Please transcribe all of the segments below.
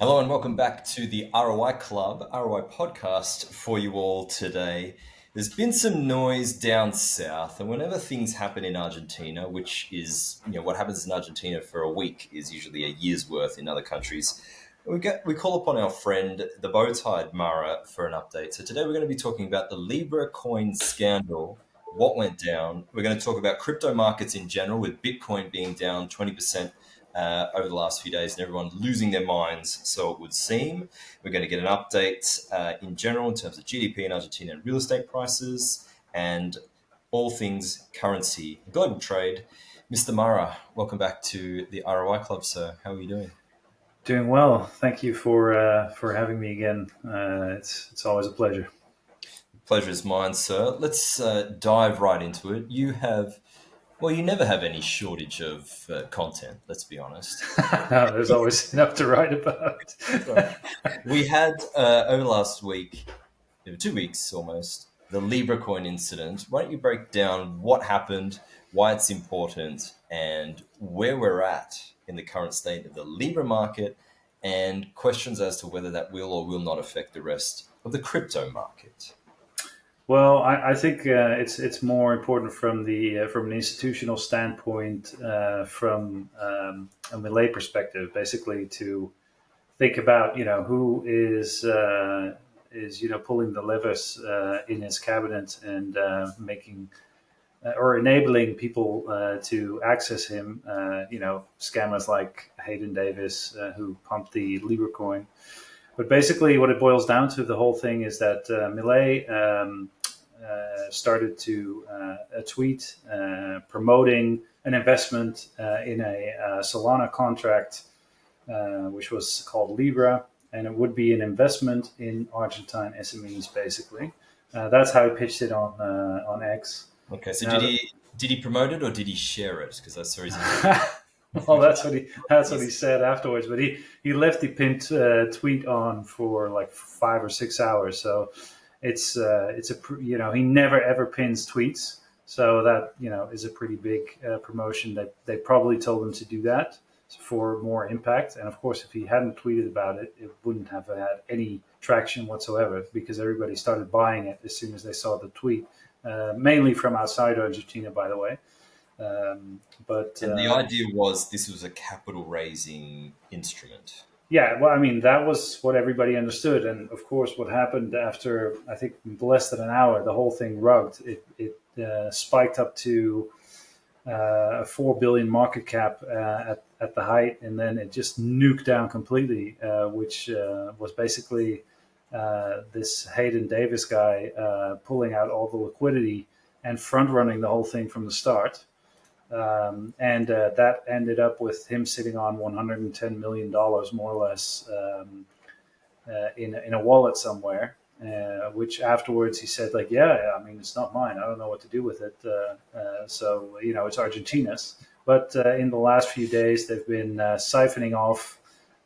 Hello and welcome back to the ROI Club, ROI podcast for you all today. There's been some noise down south, and whenever things happen in Argentina, which is, what happens in Argentina for a week is usually a year's worth in other countries, we call upon our friend, the BowTiedMara, for an update. So today we're going to be talking about the Libra coin scandal, what went down. We're going to talk about crypto markets in general, with Bitcoin being down 20% over the last few days and everyone losing their minds, so it would seem. We're going to get an update in general in terms of GDP in Argentina and real estate prices and all things currency, global trade. Mr. Mara, welcome back to the ROI Club, sir. How are you doing? Doing well. Thank you for having me again. It's always a pleasure. Pleasure is mine, sir. Let's dive right into it. You never have any shortage of content, let's be honest. No, there's always enough to write about. So we had over the last week, 2 weeks almost, the Libra coin incident. Why don't you break down what happened, why it's important, and where we're at in the current state of the Libra market, and questions as to whether that will or will not affect the rest of the crypto market. Well, I think it's more important from an institutional standpoint, from a Millet perspective, basically to think about who is pulling the levers in his cabinet and making or enabling people to access him. Scammers like Hayden Davis who pumped the Libra coin. But basically, what it boils down to, the whole thing, is that Millet started to a tweet promoting an investment in a Solana contract, which was called Libra, and it would be an investment in Argentine SMEs, basically. That's how he pitched it on X. Okay, so Now, did he promote it or did he share it? Because I saw his well, that's what he said afterwards. But he left the pinned tweet on for like 5 or 6 hours. So he never ever pins tweets. So that is a pretty big promotion that they probably told him to do that for more impact. And of course, if he hadn't tweeted about it, it wouldn't have had any traction whatsoever because everybody started buying it as soon as they saw the tweet. Mainly from outside Argentina, by the way. But And the idea was this was a capital raising instrument. Yeah, well, I mean, that was what everybody understood. And of course, what happened after, I think, less than an hour, the whole thing rugged. It spiked up to a 4 billion market cap at the height, and then it just nuked down completely, which was basically this Hayden Davis guy pulling out all the liquidity and front running the whole thing from the start. And that ended up with him sitting on $110 million, more or less, in a wallet somewhere. Which afterwards he said, like, yeah, I mean, it's not mine. I don't know what to do with it. So it's Argentina's. But in the last few days, they've been siphoning off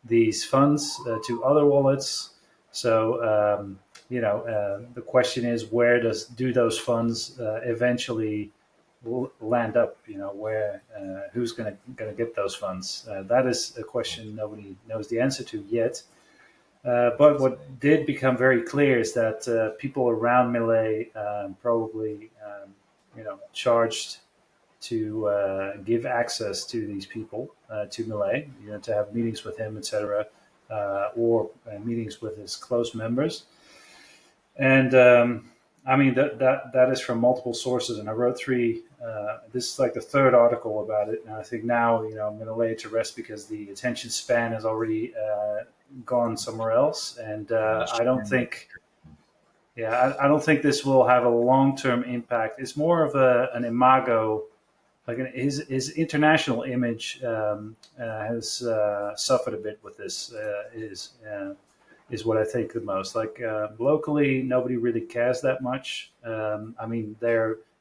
these funds to other wallets. So the question is, where do those funds eventually land up? Where who's going to get those funds? That is a question nobody knows the answer to yet. But what did become very clear is that people around Millet probably charged to give access to these people to Millet, to have meetings with him, etc., or meetings with his close members. And I mean, that is from multiple sources, and I wrote three. This is like the third article about it, and I think now I'm going to lay it to rest because the attention span has already gone somewhere else, and I don't think, I don't think this will have a long term impact. It's more of an imago, like his international image has suffered a bit with this. Is what I think the most. Like locally, nobody really cares that much. I mean,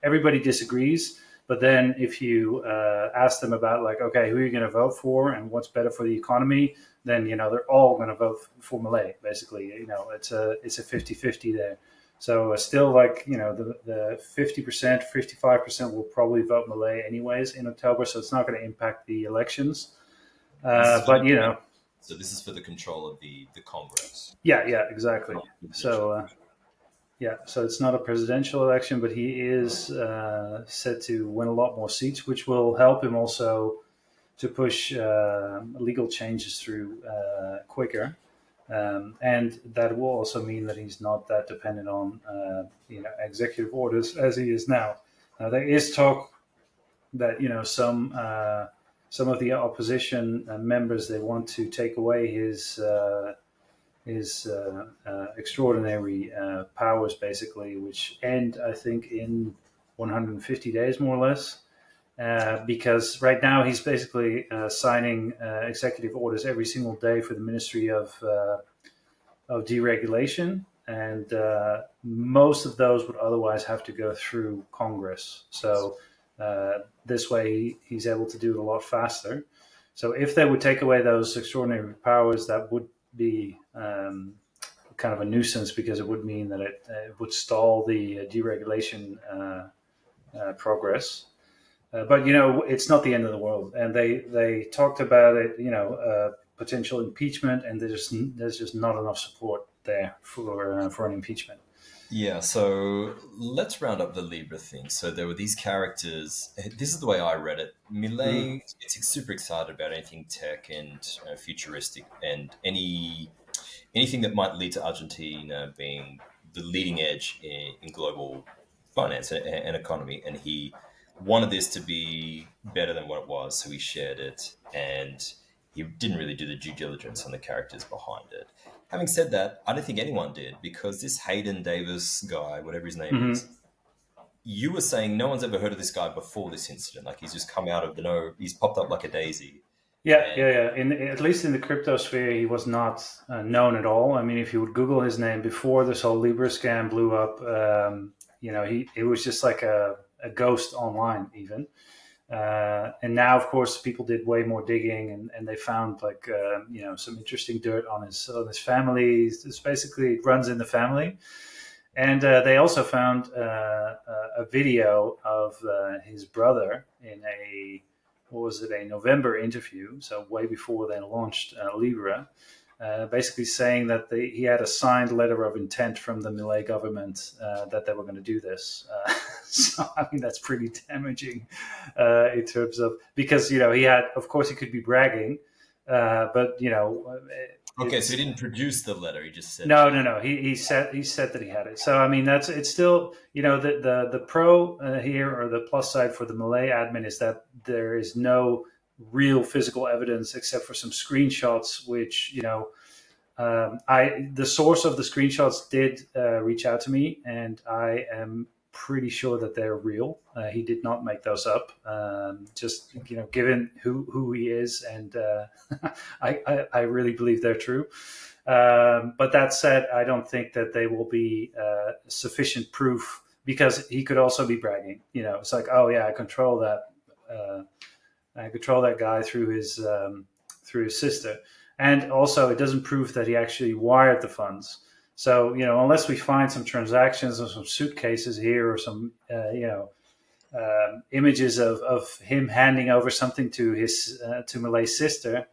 everybody disagrees, but then if you ask them about like, okay, who are you going to vote for and what's better for the economy, then they're all going to vote for Millet. Basically, it's a 50-50 there. So still, like the 50%, 55% will probably vote Millet anyways in October. So it's not going to impact the elections. But So this is for the control of the Congress, Yeah, exactly. not the presidential. So yeah, so it's not a presidential election, but he is set to win a lot more seats, which will help him also to push legal changes through quicker. And that will also mean that he's not that dependent on executive orders as he is now. There is talk that some of the opposition members, they want to take away his extraordinary powers, basically, which end, I think, in 150 days, more or less. Because right now he's basically signing executive orders every single day for the Ministry of Deregulation, and most of those would otherwise have to go through Congress. So this way he's able to do it a lot faster. So if they would take away those extraordinary powers, that would be kind of a nuisance, because it would mean that it would stall the deregulation progress. But it's not the end of the world, and they talked about it. Potential impeachment, and there's just not enough support there for an impeachment. Yeah, so let's round up the Libra thing. So there were these characters. This is the way I read it. Mm-hmm. Millet is super excited about anything tech and futuristic, and anything that might lead to Argentina being the leading edge in global finance and economy. And he wanted this to be better than what it was, so he shared it, and he didn't really do the due diligence on the characters behind it. Having said that, I don't think anyone did, because this Hayden Davis guy, whatever his name is, Mm-hmm. you were saying no one's ever heard of this guy before this incident. Like, he's just come out of the no, he's popped up like a daisy. Yeah, And yeah, yeah. At least in the crypto sphere, he was not known at all. I mean, if you would Google his name before this whole Libra scam blew up, it was just like a ghost online, even. And now, of course, people did way more digging, and they found some interesting dirt on his family. It's basically, it runs in the family. And they also found a video of his brother in a November interview, so way before they launched Libra, basically saying that he had a signed letter of intent from the Millet government that they were going to do this. So, I mean, that's pretty damaging in terms of, because, he had, of course, he could be bragging, but, okay, so he didn't produce the letter; he just said no, no, no. He said that he had it. So I mean, it's still, the pro here, or the plus side for the Millet admin, is that there is no real physical evidence except for some screenshots, which the source of the screenshots did reach out to me, and I am pretty sure that they're real. He did not make those up. Just given who he is, and I really believe they're true. But that said, I don't think that they will be sufficient proof, because he could also be bragging. It's like, oh yeah, I control that. I control that guy through his sister, and also it doesn't prove that he actually wired the funds. So unless we find some transactions or some suitcases here, or some images of him handing over something to Millet's sister,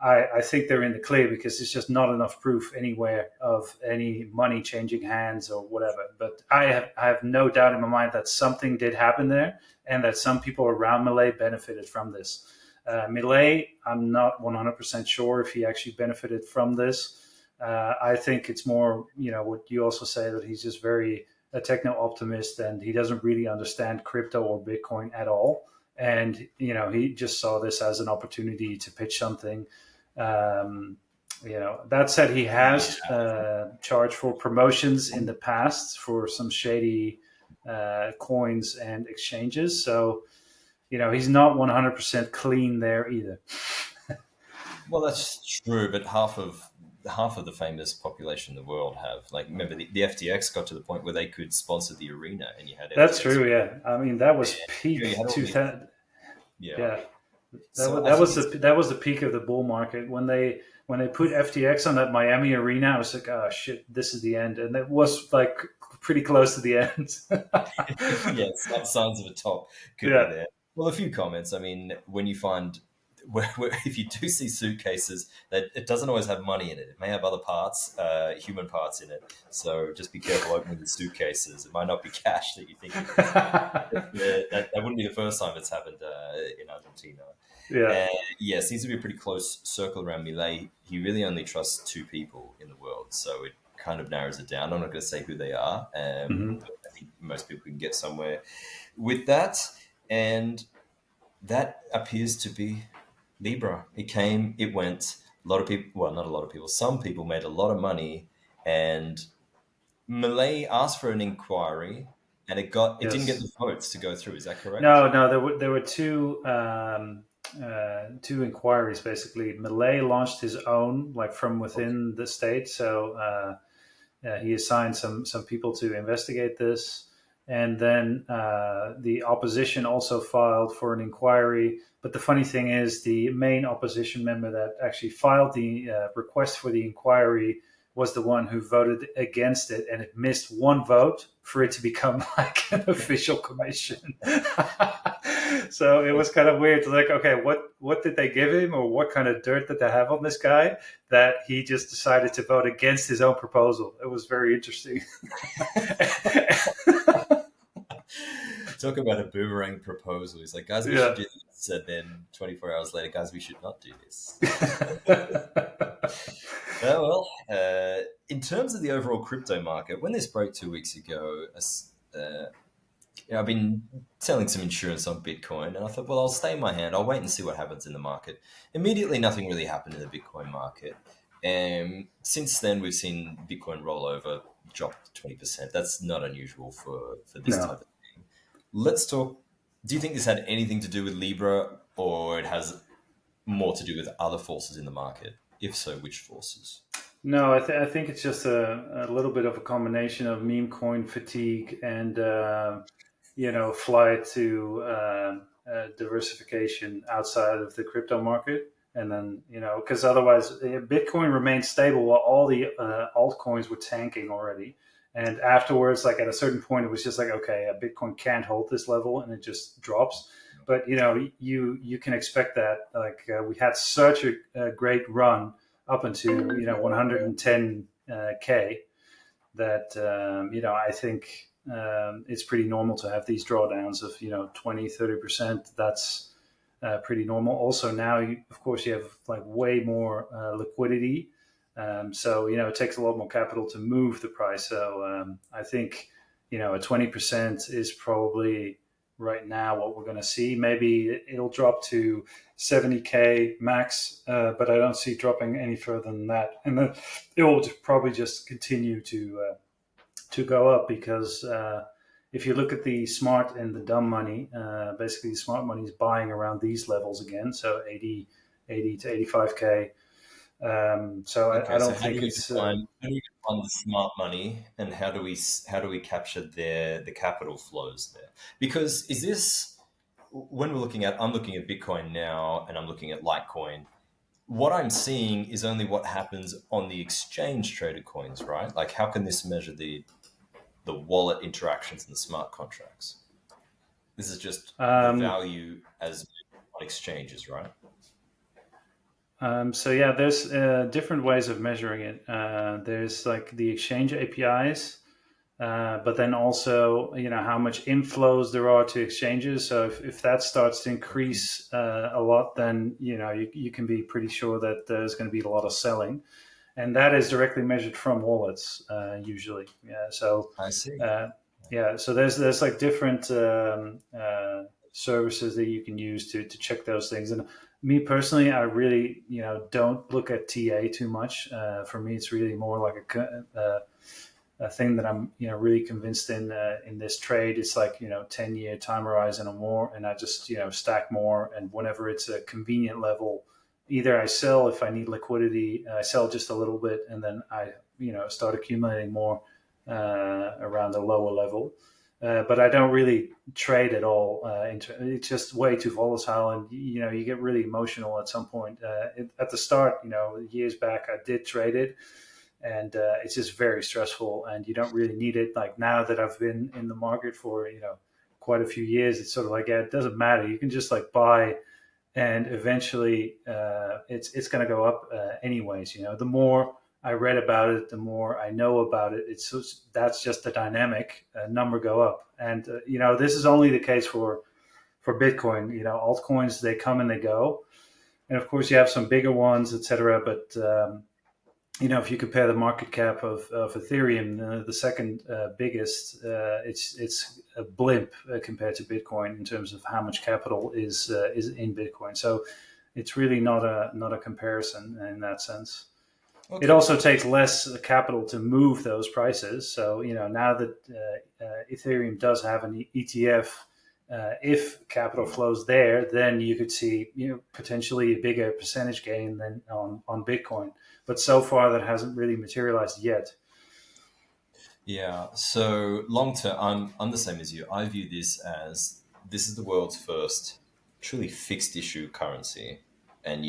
I think they're in the clear, because there's just not enough proof anywhere of any money changing hands or whatever. But I have no doubt in my mind that something did happen there, and that some people around Millet benefited from this. Millet, I'm not 100% sure if he actually benefited from this. I think it's more, what you also say, that he's just a techno optimist, and he doesn't really understand crypto or Bitcoin at all. And, he just saw this as an opportunity to pitch something. That said, he has charged for promotions in the past for some shady coins and exchanges. So, he's not 100% clean there either. Well, that's true, but half of the famous population in the world have, like, remember the FTX got to the point where they could sponsor the arena, and you had That's FTX. true. Yeah, I mean, that was peak You had all 2000. yeah. Yeah, So I that think was the peak of the bull market when they put FTX on that Miami arena. I was like, oh shit, this is the end, and it was like pretty close to the end. yeah, some signs of a top could Yeah. be there. Well, a few comments. I mean, when you find where if you do see suitcases, that it doesn't always have money in it. It may have other parts, human parts in it. So just be careful opening the suitcases. It might not be cash that you think it is. That wouldn't be the first time it's happened in Argentina. Yeah. And yeah, it seems to be a pretty close circle around Millet. He really only trusts two people in the world, so it kind of narrows it down. I'm not going to say who they are, Hmm. but I think most people can get somewhere with that. And that appears to be Libra. It came, it went. A lot of people, well, not a lot of people, some people made a lot of money, and Millet asked for an inquiry, and it didn't get Yes. the votes to go through. Is that correct? No, no. There were two inquiries basically. Millet launched his own, like from Okay. within the state. So he assigned some people to investigate this, and then the opposition also filed for an inquiry. But the funny thing is, the main opposition member that actually filed the request for the inquiry was the one who voted against it, and it missed one vote for it to become like an official commission. So it was kind of weird. It's like, okay, what did they give him, or what kind of dirt did they have on this guy that he just decided to vote against his own proposal? It was very interesting. Talk about a boomerang proposal. He's like, guys, we should Yeah. do this. And then 24 hours later, guys, we should not do this. Oh, well, in terms of the overall crypto market, when this broke 2 weeks ago, I've been selling some insurance on Bitcoin, and I thought, well, I'll stay my hand. I'll wait and see what happens in the market. Immediately, nothing really happened in the Bitcoin market. And since then, we've seen Bitcoin roll over, drop 20%. That's not unusual for this No. type of thing. Let's talk. Do you think this had anything to do with Libra, or it has more to do with other forces in the market? If so, which forces? No, I think it's just a little bit of a combination of meme coin fatigue and flight to diversification outside of the crypto market, and then because otherwise Bitcoin remained stable while all the altcoins were tanking already, and afterwards, like at a certain point, it was just like, okay, Bitcoin can't hold this level, and it just drops. But you can expect that. Like we had such a great run up into 110k that I think it's pretty normal to have these drawdowns of 20-30%. That's pretty normal. Also now, of course, you have like way more liquidity, so it takes a lot more capital to move the price. So I think a 20% is probably right now what we're going to see. Maybe it'll drop to 70k max, but I don't see it dropping any further than that, and then it will probably just continue to go up because if you look at the smart and the dumb money, basically the smart money is buying around these levels again, so 80 to 85k. So I Okay, so don't think it's how do you define the smart money, and how do we capture the capital flows there? Because is this when I'm looking at Bitcoin now, and I'm looking at Litecoin. What I'm seeing is only what happens on the exchange traded coins, right? Like, how can this measure the wallet interactions and the smart contracts? This is just the um, value as on exchanges, right? so yeah, there's different ways of measuring it. There's like the exchange APIs, but then also how much inflows there are to exchanges. So if that starts to increase a lot, then you can be pretty sure that there's going to be a lot of selling, and that is directly measured from wallets usually. Yeah. So I see. uh, yeah, so there's like different services that you can use to check those things. And me personally, I really don't look at TA too much. For me, it's really more like a thing that I'm really convinced in this trade. It's like 10-year time horizon or more, and I just stack more. And whenever it's a convenient level, either I sell if I need liquidity, I sell just a little bit, and then I start accumulating more around a lower level. But I don't really trade at all. It's just way too volatile, and you get really emotional at some point. At the start, years back, I did trade it, and it's just very stressful, and you don't really need it. Like now that I've been in the market for quite a few years, it's sort of like, yeah, it doesn't matter. You can just like buy and eventually it's going to go up anyways. The more I read about it, the more I know about it. That's just the dynamic. Number go up, and this is only the case for Bitcoin. Altcoins, they come and they go, and of course you have some bigger ones, etc. But if you compare the market cap of Ethereum, the second biggest, it's a blimp compared to Bitcoin in terms of how much capital is in Bitcoin. So it's really not a comparison in that sense. Okay. It also takes less capital to move those prices. So now that Ethereum does have an ETF, if capital flows there, then you could see potentially a bigger percentage gain than on Bitcoin. But so far, that hasn't really materialized yet. Yeah. So long term, I'm the same as you. I view this is the world's first truly fixed issue currency, and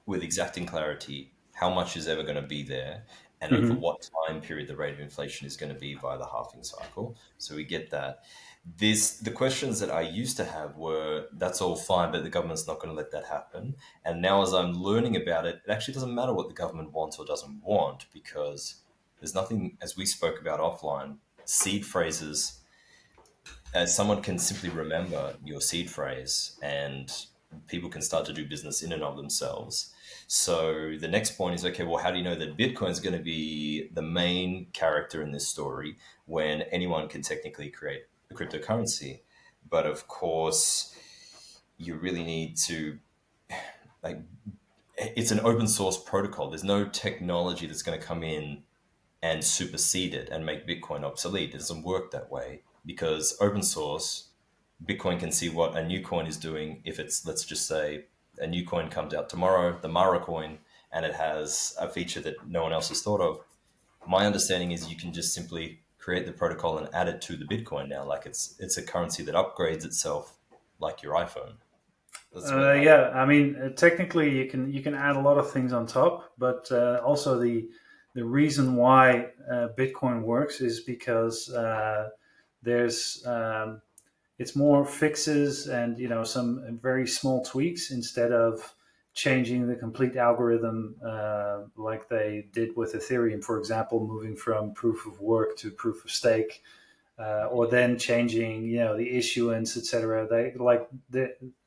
with exacting clarity how much is ever going to be there, and over what time period the rate of inflation is going to be via the halving cycle. So we get that. The questions that I used to have were, that's all fine, but the government's not going to let that happen. And now as I'm learning about it, it actually doesn't matter what the government wants or doesn't want, because there's nothing, as we spoke about offline, seed phrases, as someone can simply remember your seed phrase and people can start to do business in and of themselves. So the next point is, okay, well, how do you know that Bitcoin is going to be the main character in this story when anyone can technically create a cryptocurrency? But of course, you really need to, it's an open source protocol. There's no technology that's going to come in and supersede it and make Bitcoin obsolete. It doesn't work that way, because open source, Bitcoin can see what a new coin is doing. If it's, let's just say, a new coin comes out tomorrow, the Mara coin, and it has a feature that no one else has thought of, my understanding is you can just simply create the protocol and add it to the Bitcoin now. Like it's a currency that upgrades itself like your iPhone. Yeah, I mean, technically you can add a lot of things on top, but also the reason why Bitcoin works is because there's it's more fixes and some very small tweaks instead of changing the complete algorithm like they did with Ethereum, for example, moving from proof of work to proof of stake. Or then changing, the issuance, etc.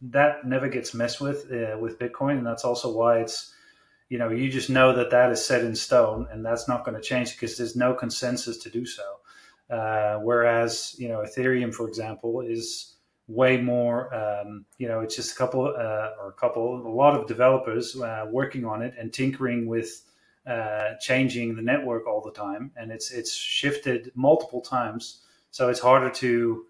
That never gets messed with Bitcoin, and that's also why it's, you just know that is set in stone, and that's not going to change because there's no consensus to do so. Whereas, Ethereum, for example, is way more. It's just a lot of developers working on it and tinkering with changing the network all the time, and it's shifted multiple times. So it's harder to,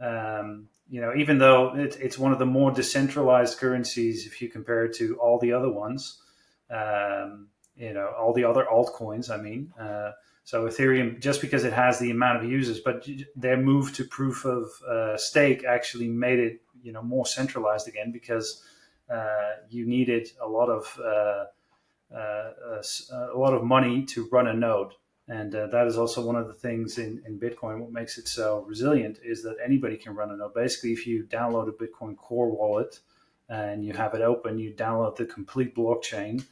even though it's one of the more decentralized currencies, if you compare it to all the other ones, all the other altcoins, I mean. So Ethereum, just because it has the amount of users, but their move to proof of stake actually made it, more centralized again, because you needed a lot of money to run a node. And that is also one of the things in Bitcoin. What makes it so resilient is that anybody can run a node. Basically, if you download a Bitcoin Core wallet and you have it open, you download the complete blockchain.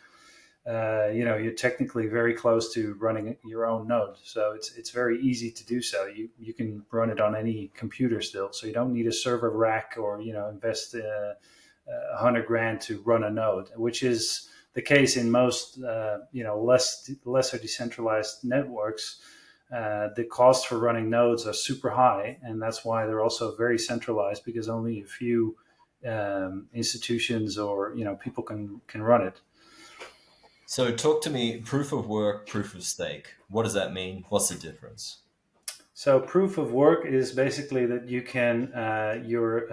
You're technically very close to running your own node. So it's very easy to do so. You can run it on any computer still. So you don't need a server rack or invest $100,000 to run a node, which is the case in most, lesser decentralized networks. The costs for running nodes are super high, and that's why they're also very centralized, because only a few institutions or people can run it. So talk to me, proof of work, proof of stake. What does that mean? What's the difference? So proof of work is basically that you can you're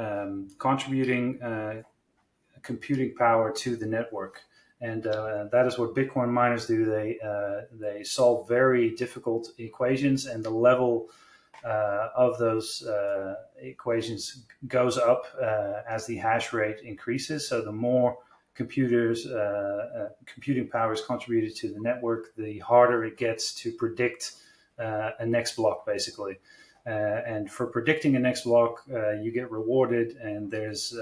contributing computing power to the network. And that is what Bitcoin miners do. They solve very difficult equations, and the level of those equations goes up as the hash rate increases. So the more computing power is contributed to the network, the harder it gets to predict a next block, basically. And for predicting a next block, you get rewarded, and there's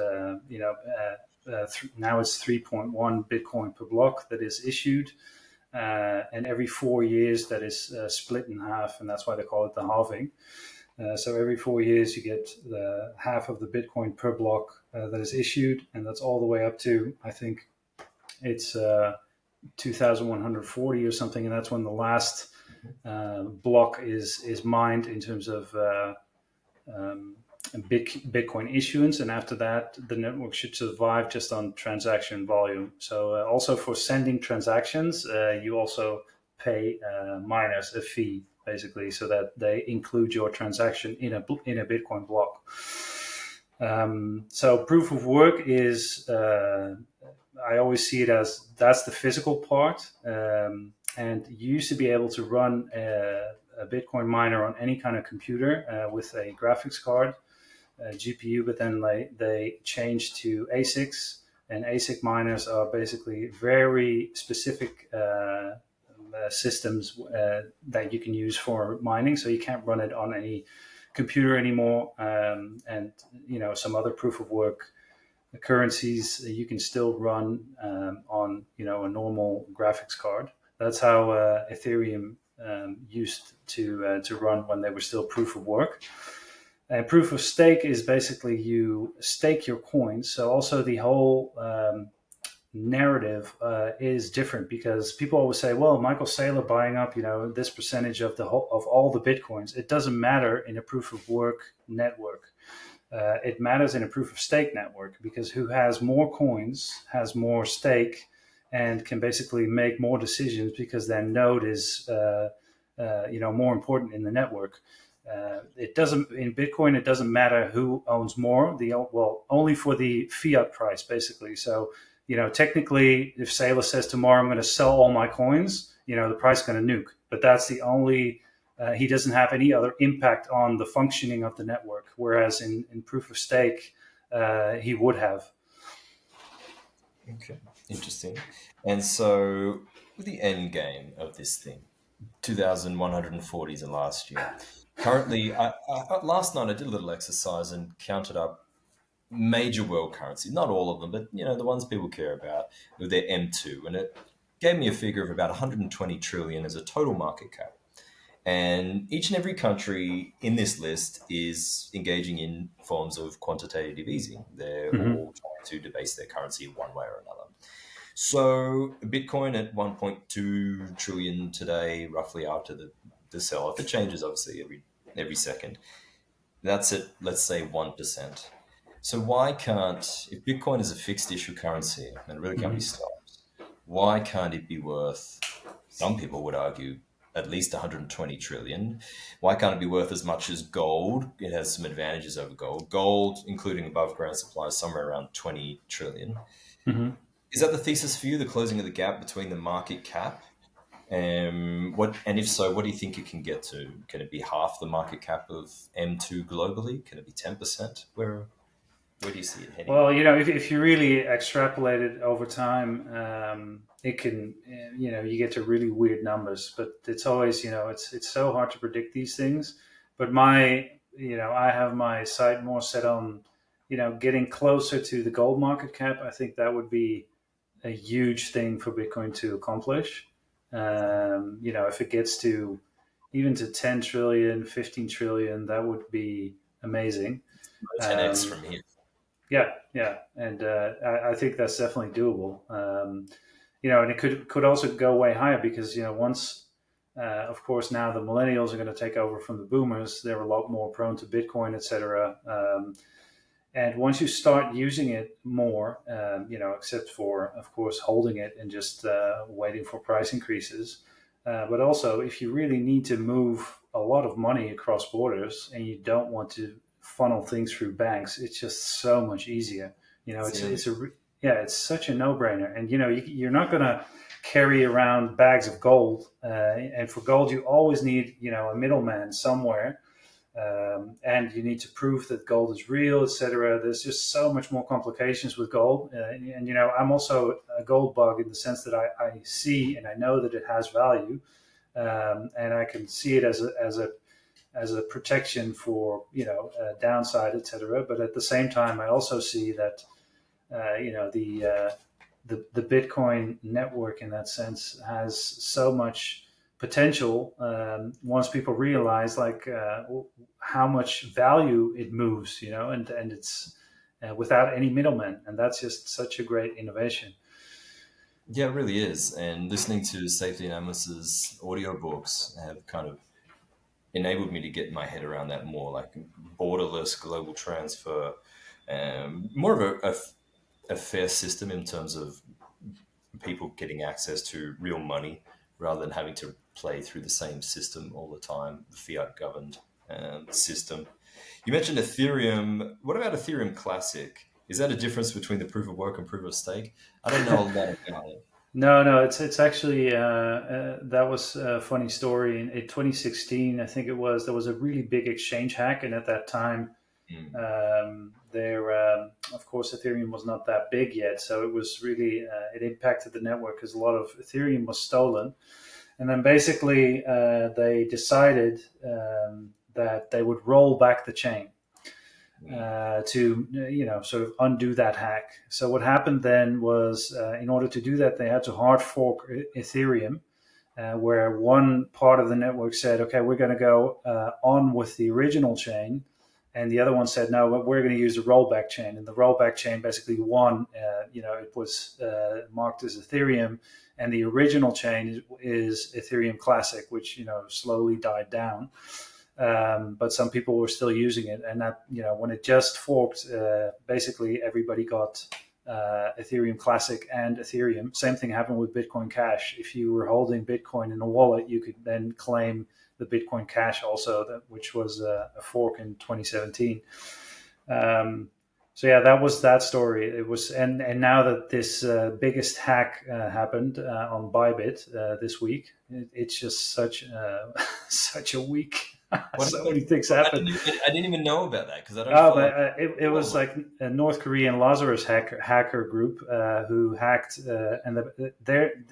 now it's 3.1 Bitcoin per block that is issued. And every 4 years that is split in half, and that's why they call it the halving. So every 4 years you get the half of the Bitcoin per block that is issued, and that's all the way up to, I think it's 2,140 or something, and that's when the last block is mined in terms of Bitcoin issuance, and after that the network should survive just on transaction volume. So also for sending transactions, you also pay miners a fee, basically, so that they include your transaction in a Bitcoin block. So proof of work is, I always see it as that's the physical part, and you used to be able to run a Bitcoin miner on any kind of computer with a graphics card, GPU, but then they changed to ASICs, and ASIC miners are basically very specific systems that you can use for mining. So you can't run it on any computer anymore, and some other proof of work currencies you can still run on a normal graphics card. That's how Ethereum used to run when they were still proof of work. And proof of stake is basically you stake your coins. So also the whole narrative is different, because people always say, well, Michael Saylor buying up this percentage of all the Bitcoins. It doesn't matter in a proof of work network. It matters in a proof of stake network, because who has more coins has more stake and can basically make more decisions, because their node is more important in the network. It doesn't, in Bitcoin, it doesn't matter who owns more. Only for the fiat price, basically. So technically, if Saylor says tomorrow I'm going to sell all my coins, the price is going to nuke. But that's the only. He doesn't have any other impact on the functioning of the network, whereas in proof of stake, he would have. Okay, interesting. And so, with the end game of this thing, 2,140s in last year. Currently, last night I did a little exercise and counted up major world currencies, not all of them, but the ones people care about, with their M2, and it gave me a figure of about 120 trillion as a total market cap. And each and every country in this list is engaging in forms of quantitative easing. They're all trying to debase their currency in one way or another. So Bitcoin at 1.2 trillion today, roughly after the sell-off. It changes obviously every second. That's at, let's say, 1%. So why can't, if Bitcoin is a fixed issue currency and it really can't be stopped, why can't it be worth, some people would argue, at least 120 trillion? Why can't it be worth as much as gold? It has some advantages over gold. Gold, including above ground supply, is somewhere around 20 trillion. Mm-hmm. Is that the thesis for you, the closing of the gap between the market cap? And if so, what do you think it can get to? Can it be half the market cap of M2 globally? Can it be 10%? Where do you see it heading? Well, if you really extrapolate it over time, it can, you get to really weird numbers. But it's always, it's so hard to predict these things. But I have my sight more set on, getting closer to the gold market cap. I think that would be a huge thing for Bitcoin to accomplish. If it gets to even to 10 trillion, 15 trillion, that would be amazing. 10x from here. Yeah, and I think that's definitely doable. And it could also go way higher, because once, of course, now the millennials are going to take over from the boomers. They're a lot more prone to Bitcoin, etc. And once you start using it more, except for, of course, holding it and just waiting for price increases, but also if you really need to move a lot of money across borders and you don't want to funnel things through banks, it's just so much easier. It's such a no-brainer. And you're not going to carry around bags of gold, and for gold you always need a middleman somewhere, and you need to prove that gold is real, etc. There's just so much more complications with gold, and I'm also a gold bug in the sense that I see and I know that it has value, and I can see it as a protection for downside, etc. But at the same time, I also see that The Bitcoin network in that sense has so much potential once people realize how much value it moves, and it's without any middlemen, and that's just such a great innovation. Yeah, it really is. And listening to Safety Anonymous's audiobooks have kind of enabled me to get my head around that more, like borderless global transfer, more of a fair system in terms of people getting access to real money rather than having to play through the same system all the time, the fiat governed system. You mentioned Ethereum. What about Ethereum Classic? Is that a difference between the proof of work and proof of stake? I don't know a lot about it. No, no, it's actually that was a funny story. In 2016, I think it was, there was a really big exchange hack, and at that time, Mm. of course, Ethereum was not that big yet, so it was really it impacted the network because a lot of Ethereum was stolen. And then basically, they decided that they would roll back the chain to sort of undo that hack. So what happened then was, in order to do that, they had to hard fork Ethereum, where one part of the network said, "Okay, we're going to go on with the original chain," and the other one said, "No, we're going to use the rollback chain." And the rollback chain basically won. It was marked as Ethereum, and the original chain is Ethereum Classic, which slowly died down. But some people were still using it, and that when it just forked, basically everybody got Ethereum Classic and Ethereum. Same thing happened with Bitcoin Cash. If you were holding Bitcoin in a wallet, you could then claim the Bitcoin Cash also, which was a fork in 2017. So yeah, that was that story. It was, and now that this biggest hack happened on Bybit this week, it's just such such a week. So many things happened. I didn't even know about that because I don't Oh, follow. but it was like a North Korean Lazarus hacker group who hacked, and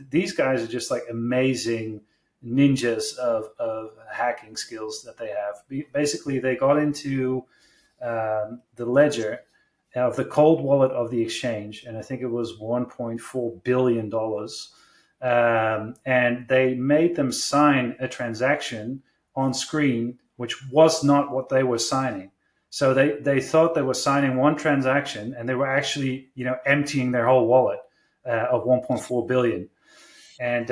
these guys are just like amazing ninjas of hacking skills that they have. Basically, they got into the ledger of the cold wallet of the exchange, and I think it was $1.4 billion. And they made them sign a transaction on screen, which was not what they were signing. So they thought they were signing one transaction, and they were actually emptying their whole wallet of 1.4 billion. And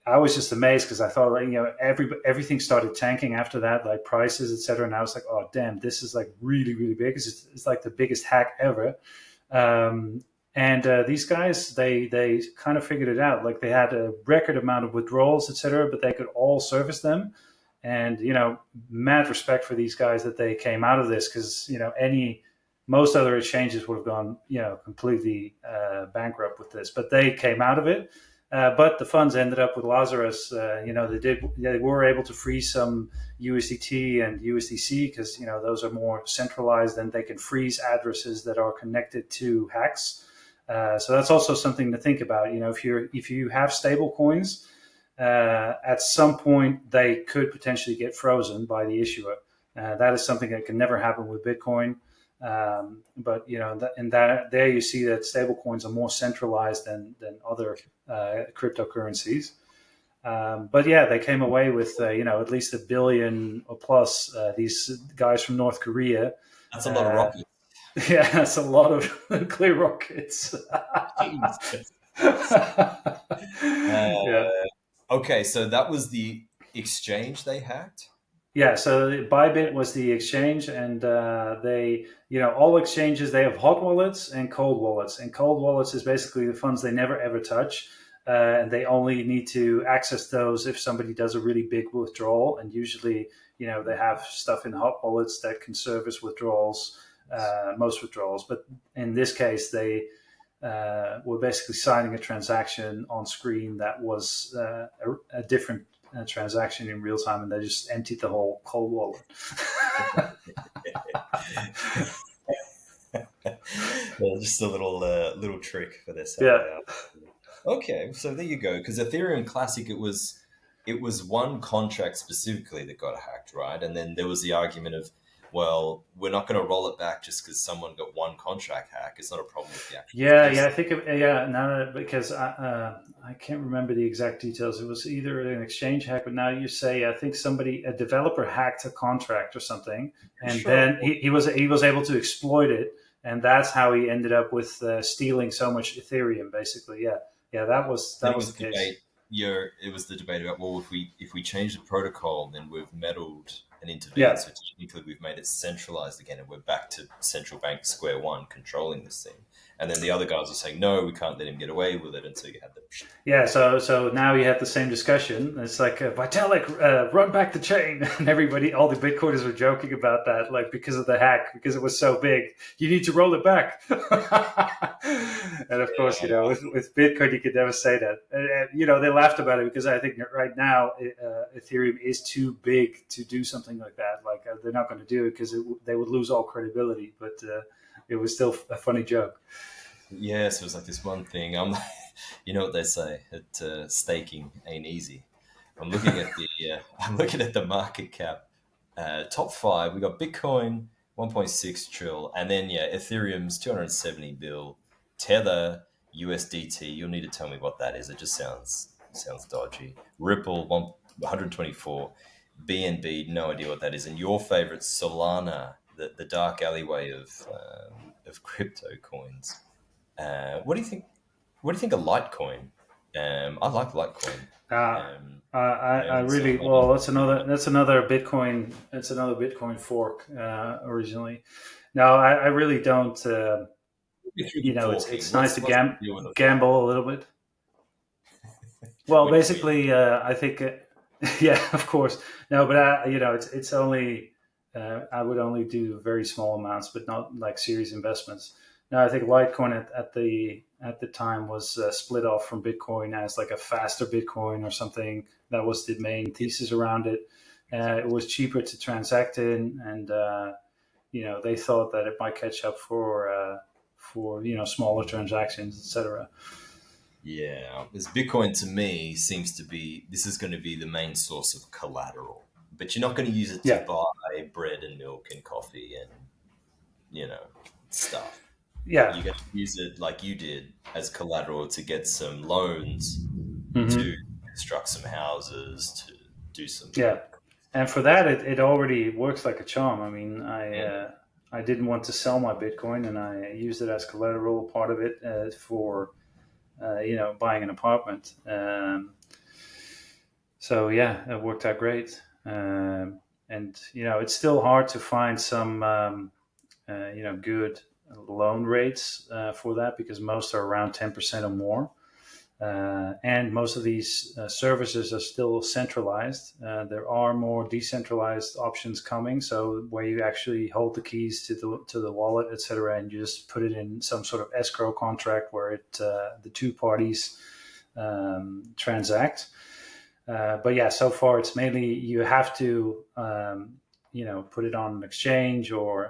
I was just amazed because I thought everything started tanking after that, like prices, etc. And I was like, oh damn, this is like really really big. It's like the biggest hack ever. And these guys, they kind of figured it out. Like they had a record amount of withdrawals, etc., but they could all service them. And mad respect for these guys that they came out of this, because most other exchanges would have gone completely bankrupt with this, but they came out of it. But the funds ended up with Lazarus. They were able to freeze some USDT and USDC because those are more centralized, and they can freeze addresses that are connected to hacks. So that's also something to think about. If you have stable coins, at some point they could potentially get frozen by the issuer. That is something that can never happen with Bitcoin. But there you see that stablecoins are more centralized than other cryptocurrencies. But yeah, they came away with at least $1 billion or plus. These guys from North Korea. That's a lot of rockets. Yeah, that's a lot of nuclear rockets. Yeah. Okay, so that was the exchange they hacked? Yeah, so Bybit was the exchange, and all exchanges, they have hot wallets and cold wallets. And cold wallets is basically the funds they never ever touch, and they only need to access those if somebody does a really big withdrawal. And usually, they have stuff in hot wallets that can service withdrawals, most withdrawals. But in this case, they were basically signing a transaction on screen that was a different transaction in real time, and they just emptied the whole cold wallet. Well, just a little trick for this. Yeah. Okay, so there you go. Because Ethereum Classic, it was one contract specifically that got hacked, right? And then there was the argument of, well, we're not going to roll it back just because someone got one contract hack. It's not a problem with the actual Yeah, I process. think no, because I can't remember the exact details. It was either an exchange hack, but now you say I think a developer hacked a contract or something, and Sure. then he was able to exploit it, and that's how he ended up with stealing so much Ethereum, basically. Yeah, yeah, Then that it was was the the case. debate. It was the debate about, well, if we change the protocol, then we've meddled and intervened. Yeah, So technically, we've made it centralized again, and we're back to central bank square one controlling this thing. And then the other guys are saying, no, we can't let him get away with it. And so you had the yeah. So now you have the same discussion. It's like Vitalik, run back the chain, and everybody, all the Bitcoiners were joking about that, like because of the hack, because it was so big. You need to roll it back. And of course, yeah, with Bitcoin, you could never say that. They laughed about it because I think that right now Ethereum is too big to do something like that. Like they're not going to do it because they would lose all credibility. But it was still a funny joke. yeah. So it was like this one thing. You know what they say? That staking ain't easy. I'm looking at the I'm looking at the market cap. Top five, we got Bitcoin 1.6 trill, and then Ethereum's 270 bill, Tether USDT. You'll need to tell me what that is. It just sounds dodgy. Ripple 124, BNB, no idea what that is. And your favorite Solana, the dark alleyway of crypto coins. What do you think? What do you think of Litecoin? I like Litecoin. Uh, Um, I I own some. really, I don't well. know too much. That's another Bitcoin. That's another Bitcoin fork originally. No, I really don't. Get through the It's forking. nice to What's the deal with the forking? gamble a little bit. Well, We basically, I think, yeah, of course. No, but it's only I would only do very small amounts, but not like serious investments. Now, I think Litecoin at the time was split off from Bitcoin as like a faster Bitcoin or something. That was the main yeah, thesis around it. It was cheaper to transact in, and they thought that it might catch up for smaller transactions, etc. yeah. Because Bitcoin to me seems to be this is going to be the main source of collateral, but you're not going to use it to Yeah, buy bread and milk and coffee and you know stuff. yeah. You're going to use it like you did as collateral to get some loans to Hmm. construct some houses to do some Yeah, and for that, it already works like a charm. I mean, yeah. I didn't want to sell my Bitcoin, and I used it as collateral, part of it for buying an apartment. So yeah, it worked out great. And it's still hard to find some good loan rates for that because most are around 10% or more. And most of these services are still centralized. There are more decentralized options coming, so where you actually hold the keys to the wallet, etc., and you just put it in some sort of escrow contract where the two parties transact. But yeah, so far it's mainly you have to put it on an exchange or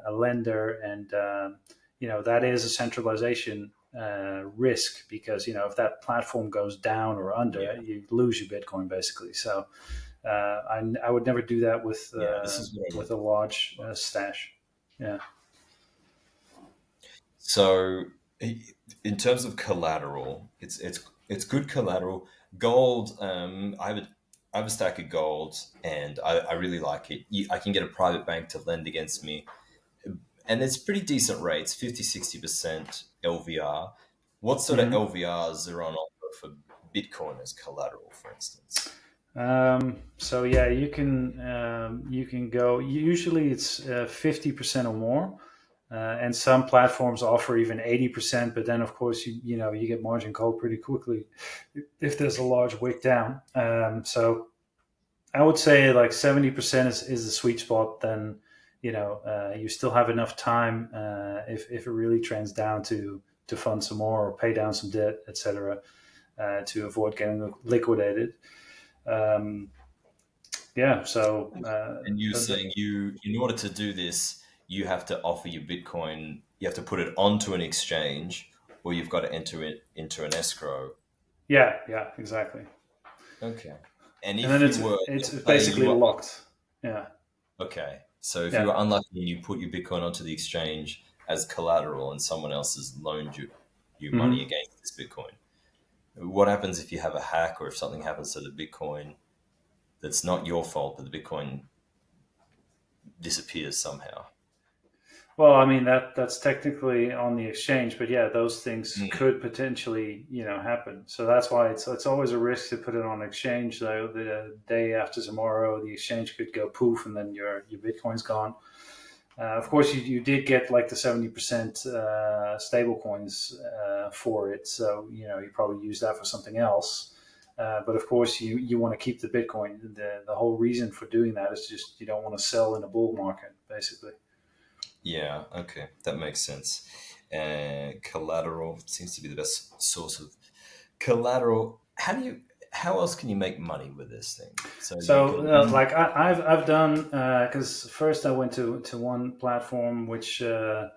a lender, and that is a centralization risk because if that platform goes down or under, Yeah. you lose your Bitcoin basically. So I would never do that Yeah. This is what I with would. a large stash. Yeah. So, in terms of collateral, it's good collateral. Gold. I have a stack of gold, and I really like it. I can get a private bank to lend against me, and it's pretty decent rates, 50-60% LVR. What sort of Hmm. LVRs are on offer for Bitcoin as collateral, for instance? So yeah, you can go. Usually it's 50% or more, and some platforms offer even 80%. But then of course you get margin call pretty quickly if there's a large wick down. So I would say like 70% is the sweet spot. Then you still have enough time if it really trends down to fund some more or pay down some debt, etc., to avoid getting liquidated. Um, yeah. So And you saying in order to do this, you have to offer your Bitcoin, you have to put it onto an exchange, or you've got to enter it into an escrow. yeah, yeah, exactly. Okay. And And then if you were, it's let's say you basically were, locked. Yeah. okay. So if you Yeah. were unlucky and you put your Bitcoin onto the exchange as collateral and someone else has loaned you money Hmm. against this Bitcoin, what happens if you have a hack or if something happens to the Bitcoin that's not your fault, but the Bitcoin disappears somehow? Well, I mean that's technically on the exchange, but yeah, those things Mm. could potentially happen. So that's why it's always a risk to put it on exchange. Though the day after tomorrow, the exchange could go poof, and then your Bitcoin's gone. Of course, you did get like the 70% stable coins for it, so you probably use that for something else. But of course, you want to keep the Bitcoin. The whole reason for doing that is just you don't want to sell in a bull market, basically. Yeah, okay, that makes sense. Collateral seems to be the best source of collateral. How else can you make money with this thing? So you So, can. like I've done because first I went to one platform which kind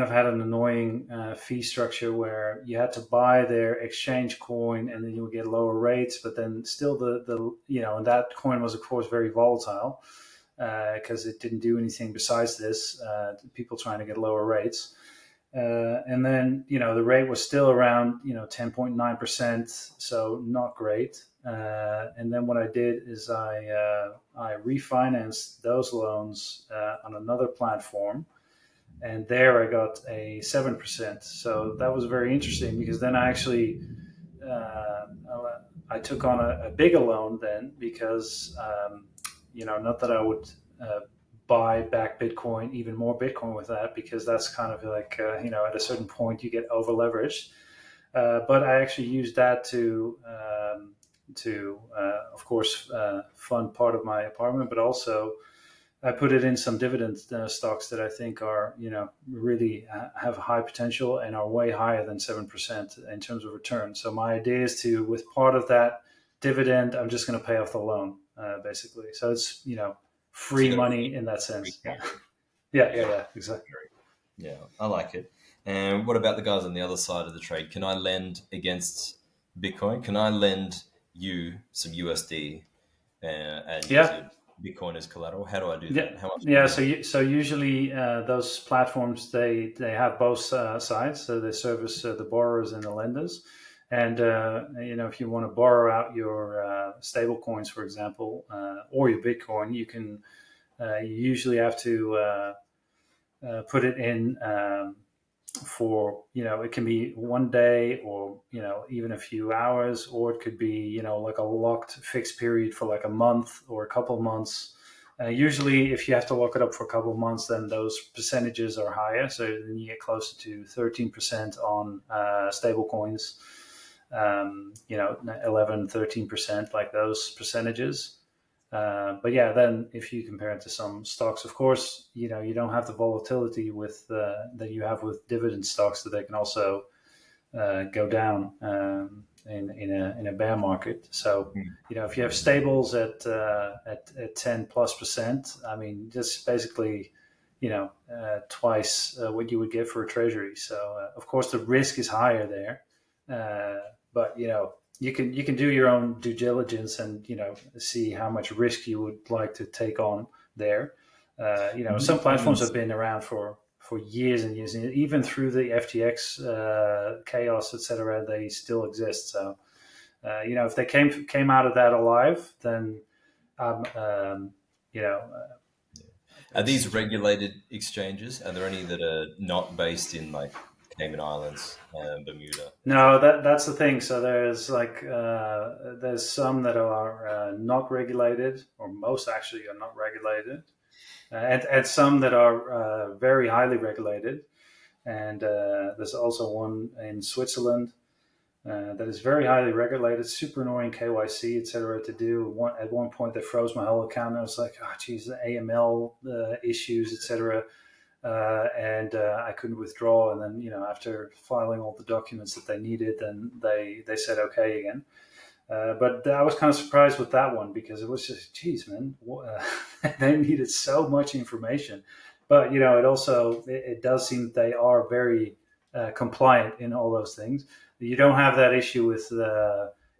of had an annoying fee structure where you had to buy their exchange coin and then you would get lower rates, but then still and that coin was of course very volatile because it didn't do anything besides this. People trying to get lower rates. And then the rate was still around 10.9%, so not great. And then what I did is I refinanced those loans on another platform, and there I got a 7%. So that was very interesting because then I actually uh, I took on a bigger loan then because not that I would uh, buy back Bitcoin, even more Bitcoin with that, because that's kind of like at a certain point you get over leveraged. But I actually used that to of course fund part of my apartment, but also I put it in some dividend stocks that I think are, really have high potential and are way higher than 7% in terms of return. So my idea is to, with part of that dividend, I'm just going to pay off the loan, basically. So it's, So free you got money in that free sense. Yeah. capital. Yeah. Yeah, Yeah. Yeah. Exactly. yeah, I like it. And what about the guys on the other side of the trade? Can I lend against Bitcoin? Can I lend you some USD and use Yeah. your Bitcoin as collateral? How do I do Yeah, that? How much can yeah. you So, lend? so usually those platforms they have both sides. So they service the borrowers and the lenders. And if you want to borrow out your stable coins, for example, or your Bitcoin, you usually have to put it in for it can be one day or even a few hours, or it could be like a locked fixed period for like a month or a couple months. Usually if you have to lock it up for a couple of months, then those percentages are higher, so then you get closer to 13% on stable coins, 11, 13%, like those percentages. But yeah, then if you compare it to some stocks, of course, you don't have the volatility with that you have with dividend stocks, that they can also go down in a bear market. So Hmm. if you have stables at 10+%, I mean, just basically twice what you would get for a treasury. So of course the risk is higher there, but you can do your own due diligence and see how much risk you would like to take on there. Some platforms have Sometimes, been around for years and years, and even through the FTX chaos, etc., they still exist. So if they came out of that alive, then um, you know, are these it's regulated exchanges? Are there any that are not based in like Cayman Islands, Bermuda, no, that's the thing. So there's some that are not regulated, or most actually are not regulated, and some that are very highly regulated. And there's also one in Switzerland that is very highly regulated, super annoying KYC, etc. to do. At one point, they froze my whole account. And I was like, oh, geez, the AML issues, etc. And I couldn't withdraw. And then, after filing all the documents that they needed, then they said okay again. But I was kind of surprised with that one because it was just, geez, man, they needed so much information. But it does seem that they are very compliant in all those things. You don't have that issue with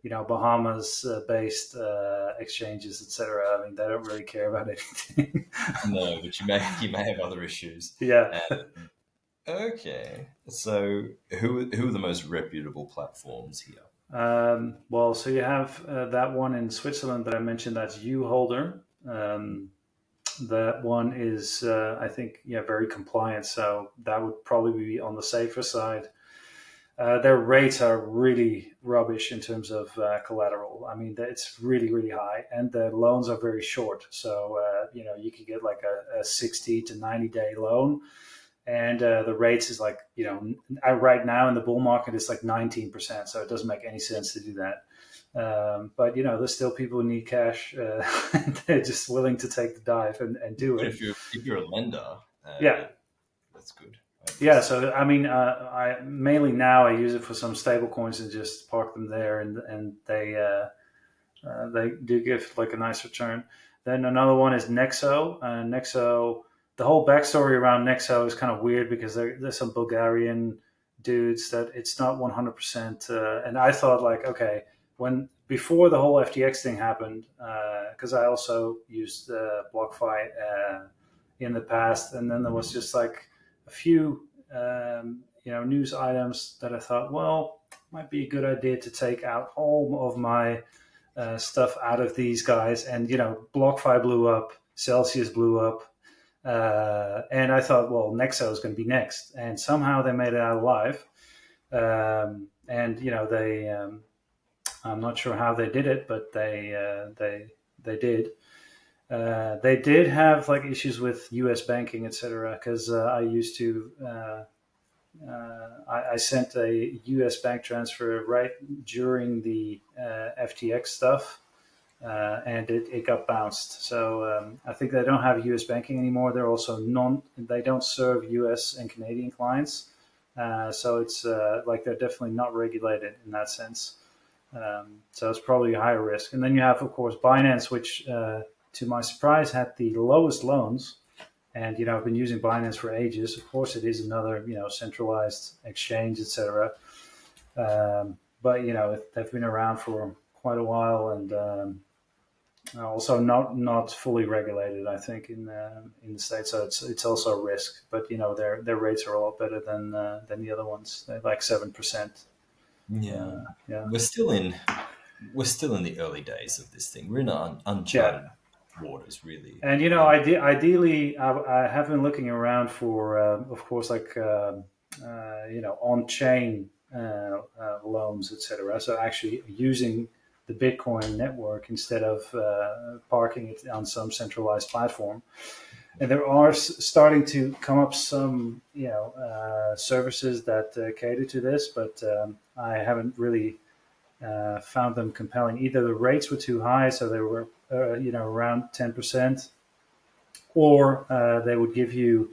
Bahamas based exchanges, etc. I mean, they don't really care about anything. No, but you may have other issues. Yeah. Okay, so who are the most reputable platforms here? Well, so you have that one in Switzerland that I mentioned. That's uholder. That one is, I think, yeah, very compliant. So that would probably be on the safer side. Their rates are really rubbish in terms of collateral. I mean, it's really, really high, and the loans are very short. So you could get like a 60 to 90-day loan, and the rates is like, right now in the bull market it's like 19%. So it doesn't make any sense to do that. But there's still people who need cash. They're just willing to take the dive and do But it. if you're a lender, Yeah. that's good. Yeah, so I mean, I mainly now I use it for some stable coins and just park them there, and they do give like a nice return. Then another one is Nexo. Nexo, the whole backstory around Nexo is kind of weird because there's some Bulgarian dudes that it's not 100%. And I thought like, okay, when before the whole FTX thing happened, because I also used BlockFi in the past, and then there was just like a few news items that I thought, well, might be a good idea to take out all of my stuff out of these guys. And BlockFi blew up, Celsius blew up, and I thought, well, Nexo is going to be next, and somehow they made it out alive. And they, I'm not sure how they did it, but they did. They did have like issues with U.S. banking, etc. Because I used to. I sent a U.S. bank transfer right during the FTX stuff, and it got bounced. So I think they don't have U.S. banking anymore. They're also They don't serve U.S. and Canadian clients, so it's like they're definitely not regulated in that sense. So it's probably a higher risk. And then you have, of course, Binance, which, to my surprise, had the lowest loans. And I've been using Binance for ages. Of course, it is another centralized exchange, etc. But they've been around for quite a while, and also not fully regulated, I think, in the States. So it's also a risk. But their rates are a lot better than the other ones. They're like 7%. Yeah, Yeah. we're still in the early days of this thing. We're in uncharted Yeah. waters, really. And ideally, I have been looking around for, of course, like on-chain loans, etc. So actually using the Bitcoin network instead of parking it on some centralized platform. And there are starting to come up some services that cater to this, but I haven't really found them compelling. Either the rates were too high, so they were around 10%, or they would give you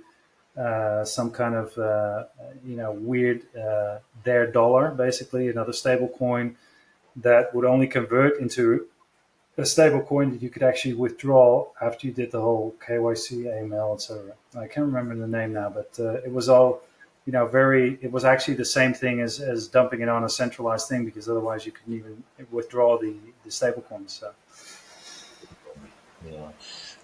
some kind of weird their dollar, basically another stable coin that would only convert into a stable coin that you could actually withdraw after you did the whole KYC, AML, etc. I can't remember the name now, but it was all it was actually the same thing as dumping it on a centralized thing, because otherwise you couldn't even withdraw the stable coins. So. Yeah.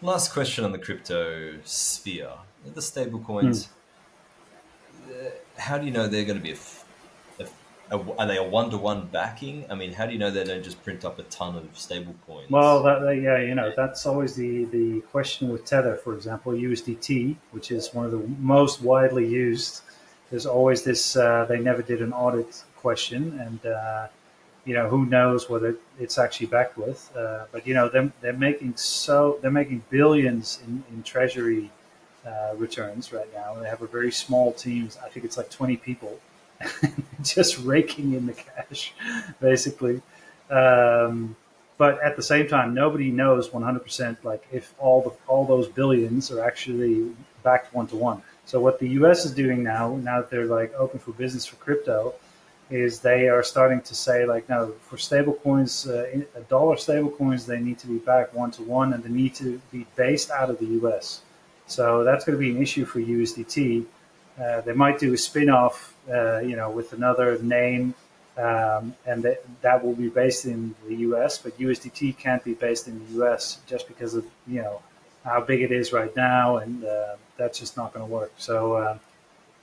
Last question on the crypto sphere. The stable Hmm. coins, how do you know they're going to be are they a one-to-one backing? I mean, how do you know they don't just print up a ton of stable Well, coins? that's always the question with Tether, for example, USDT, which is one of the most widely used. There's always this. They never did an audit question, and who knows what it's actually backed with. But they're making billions in treasury returns right now. They have a very small team. I think it's like 20 people, just raking in the cash, basically. Um, but at the same time, nobody knows 100% like if all those billions are actually backed one to one. So what the U.S. is doing now that they're like open for business for crypto, is they are starting to say like, no, for stable coins, dollar stable coins, they need to be backed one to one, and they need to be based out of the U.S. So that's going to be an issue for USDT. They might do a spin-off, with another name, and that will be based in the US, but USDT can't be based in the US just because of how big it is right now, and that's just not going to work. So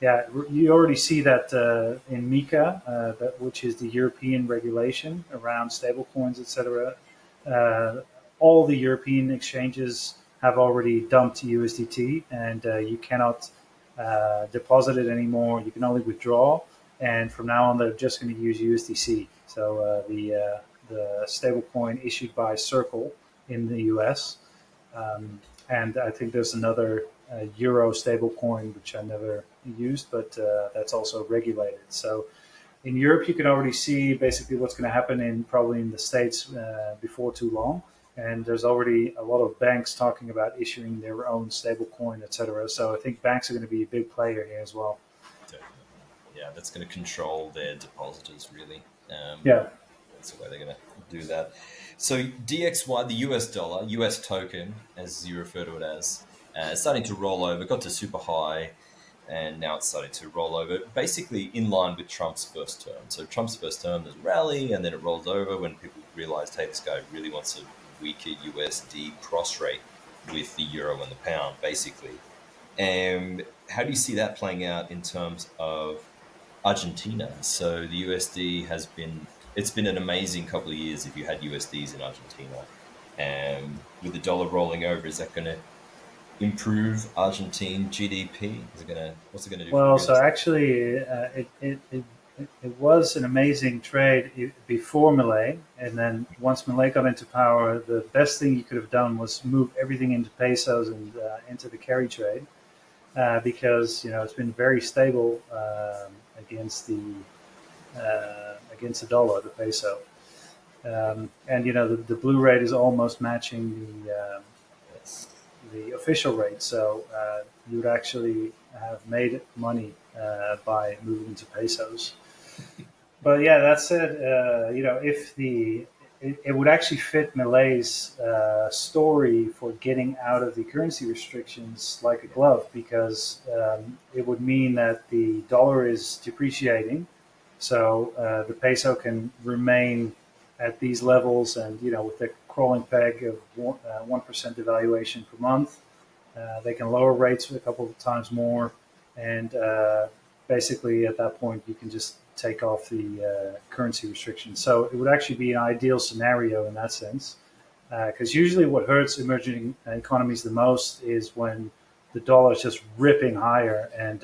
yeah, you already see that in MiCA, which is the European regulation around stablecoins, etc. Uh, all the European exchanges have already dumped USDT, and you cannot deposit it anymore. You can only withdraw, and from now on, they're just going to use USDC. So the stablecoin issued by Circle in the US, and I think there's another Euro stablecoin which I never used, but that's also regulated. So in Europe, you can already see basically what's going to happen probably in the States before too long. And there's already a lot of banks talking about issuing their own stablecoin, et cetera. So I think banks are going to be a big player here as well. Definitely. Yeah, that's going to control their depositors, really. Yeah. That's the way they're going to do that. So DXY, the US dollar, US token, as you refer to it as, is starting to roll over. Got to super high, and now it's starting to roll over, basically in line with Trump's first term. So Trump's first term, there's a rally, and then it rolls over when people realized, hey, this guy really wants a weaker USD cross rate with the euro and the pound, basically. And how do you see that playing out in terms of Argentina? So the USD it's been an amazing couple of years if you had USDs in Argentina. And with the dollar rolling over, is that going to improve Argentine GDP? What's it going to do for Well, real so estate? actually, it was an amazing trade before Millet, and then once Millet got into power, the best thing you could have done was move everything into pesos and into the carry trade, because it's been very stable against the dollar, the peso, and the blue rate is almost matching Yes. the official rate. So you would actually have made money by moving to pesos. But yeah, that said, if it would actually fit Millet's story for getting out of the currency restrictions like a glove, because it would mean that the dollar is depreciating, so the peso can remain at these levels, and with the crawling peg of 1% devaluation per month, they can lower rates a couple of times more, and basically at that point you can just take off the currency restrictions. So it would actually be an ideal scenario in that sense, because usually what hurts emerging economies the most is when the dollar is just ripping higher, and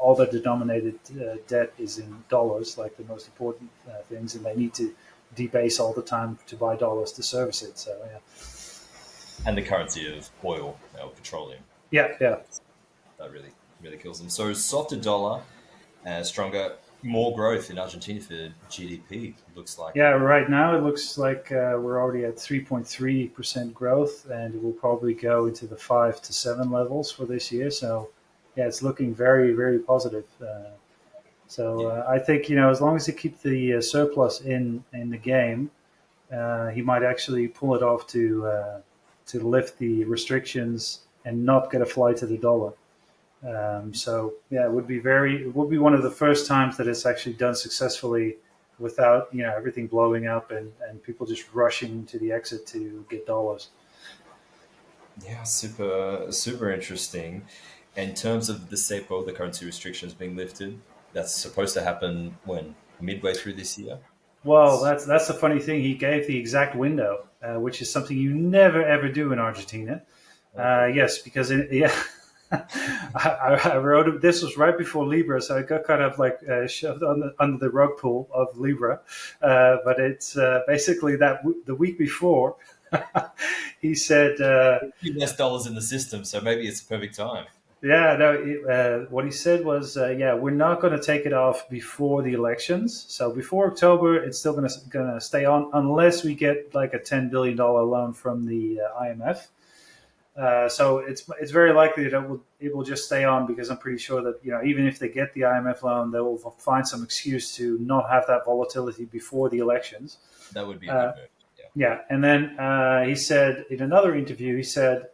all the denominated debt is in dollars, like the most important things, and they need to debase all the time to buy dollars to service it. So yeah. And the currency of oil or petroleum. Yeah, yeah. That really, really kills them. So softer dollar, stronger, more growth in Argentina for GDP, looks like. Yeah, right now it looks like we're already at 3.3% growth, and it will probably go into the 5 to 7 levels for this year. So, yeah, it's looking very, very positive. Yeah. I think as long as they keep the surplus in the game, he might actually pull it off to lift the restrictions and not get a flight to the dollar. So yeah, it would be one of the first times that it's actually done successfully without everything blowing up and people just rushing to the exit to get dollars. Yeah, super, super interesting. In terms of the CEPO, the currency restrictions being lifted, that's supposed to happen when? Midway through this year? Well, that's the funny thing. He gave the exact window, which is something you never ever do in Argentina. Okay. Yes, because yeah, I wrote it. This was right before Libra, so it got kind of like shoved under the rug pull of Libra. But it's basically that the week before, he said, Less dollars in the system, so maybe it's a perfect time. "Yeah, no." What he said was, "Yeah, we're not going to take it off before the elections. So before October, it's still going to stay on unless we get like a $10 billion loan from the IMF." So it's very likely that it will just stay on, because I'm pretty sure that even if they get the IMF loan, they will find some excuse to not have that volatility before the elections. That would be a good move. Yeah. Yeah, and then he said in another interview, he said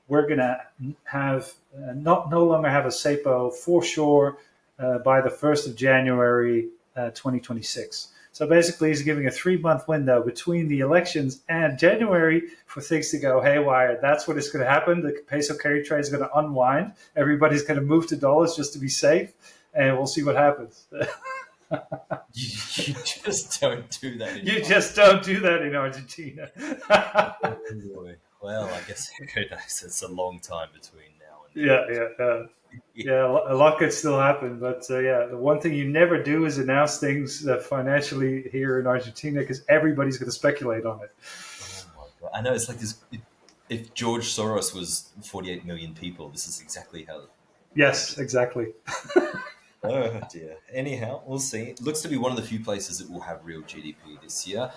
we're going to have no longer have a SEPO for sure by the 1st of January 2026. So basically, he's giving a 3-month window between the elections and January for things to go haywire. That's what is going to happen. The peso carry trade is going to unwind. Everybody's going to move to dollars just to be safe, and we'll see what happens. You just don't do that. You just don't do that in Argentina. Well, I guess who knows? It's a long time between now and Yeah. Yeah, a lot could still happen, but the one thing you never do is announce things financially here in Argentina because everybody's going to speculate on it. Oh my God. I know it's like this. If George Soros was 48 million people, this is exactly how. Yes, exactly. Oh dear. Anyhow, we'll see. It looks to be one of the few places that will have real GDP this year.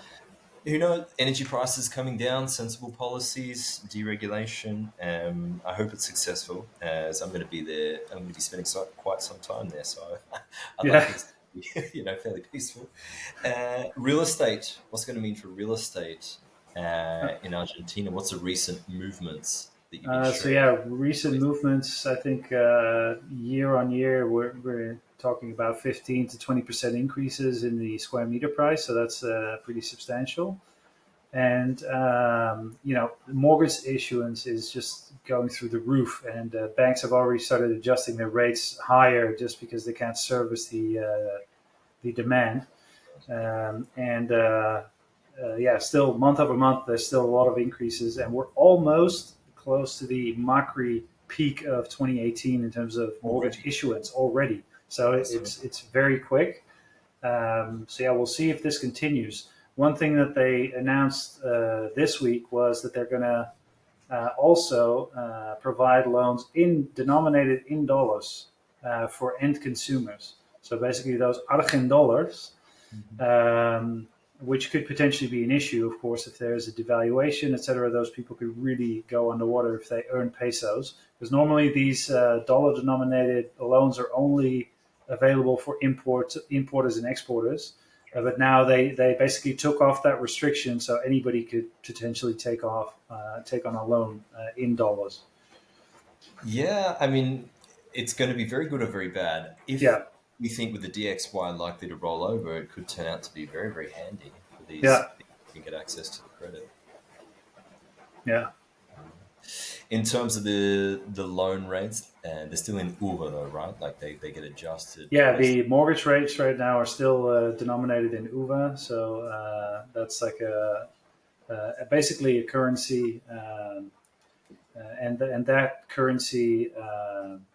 Who knows? Energy prices coming down, sensible policies, deregulation. I hope it's successful, as I'm going to be there. I'm going to be spending quite some time there, so I'd like things to be, fairly peaceful. Real estate. What's going to mean for real estate in Argentina? What's the recent movements that you've been sharing? Recent movements. I think year on year we're talking about 15 to 20% increases in the square meter price, so that's pretty substantial. And mortgage issuance is just going through the roof, and banks have already started adjusting their rates higher just because they can't service the demand. Still month over month, there's still a lot of increases, and we're almost close to the Macri peak of 2018 in terms of mortgage issuance already. So it's very quick. We'll see if this continues. One thing that they announced this week was that they're going to also provide loans denominated in dollars for end consumers. So basically, those Argentine dollars, which could potentially be an issue, of course, if there's a devaluation, etc. Those people could really go underwater if they earn pesos, because normally these dollar-denominated loans are only available for importers and exporters. But now they basically took off that restriction, so anybody could potentially take on a loan in dollars. Yeah, I mean, it's going to be very good or very bad. If we think with the DXY likely to roll over, it could turn out to be very, very handy for these people who can get access to the credit. Yeah. In terms of the loan rates, they're still in UVA though, right? Like they get adjusted. Yeah, the mortgage rates right now are still denominated in UVA, so that's like basically a currency, and that currency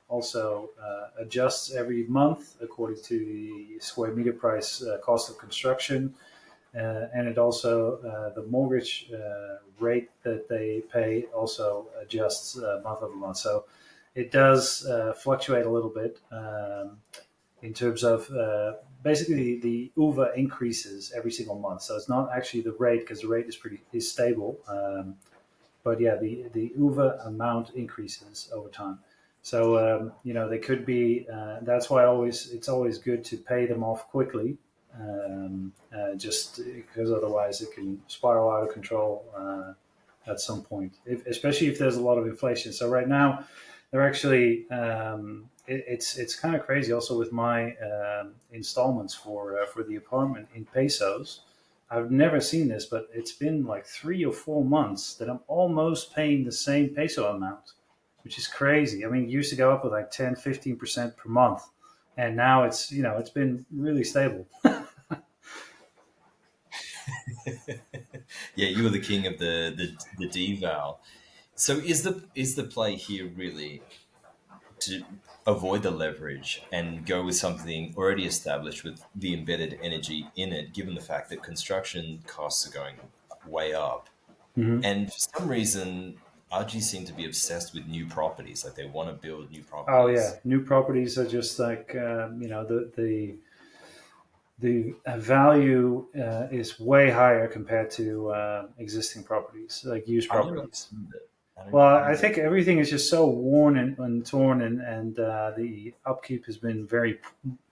also adjusts every month according to the square meter price cost of construction. And it also, the mortgage rate that they pay also adjusts month over month. So it does fluctuate a little bit in terms of basically the UVA increases every single month. So it's not actually the rate, because the rate is stable. But the UVA amount increases over time. So, they could be, that's why it's always good to pay them off quickly. Just because otherwise it can spiral out of control at some point, especially if there's a lot of inflation. So right now, they're actually it's kind of crazy. Also with my installments for the apartment in pesos, I've never seen this, but it's been like 3 or 4 months that I'm almost paying the same peso amount, which is crazy. I mean, it used to go up with like 10-15% per month. And now it's been really stable. Yeah, you were the king of the deval. So is the play here really to avoid the leverage and go with something already established with the embedded energy in it, given the fact that construction costs are going way up? Mm-hmm. And for some reason, RG seem to be obsessed with new properties. Like they want to build new properties. Oh yeah, new properties are just like the value is way higher compared to existing properties, like used properties. I think everything is just so worn and torn, and the upkeep has been very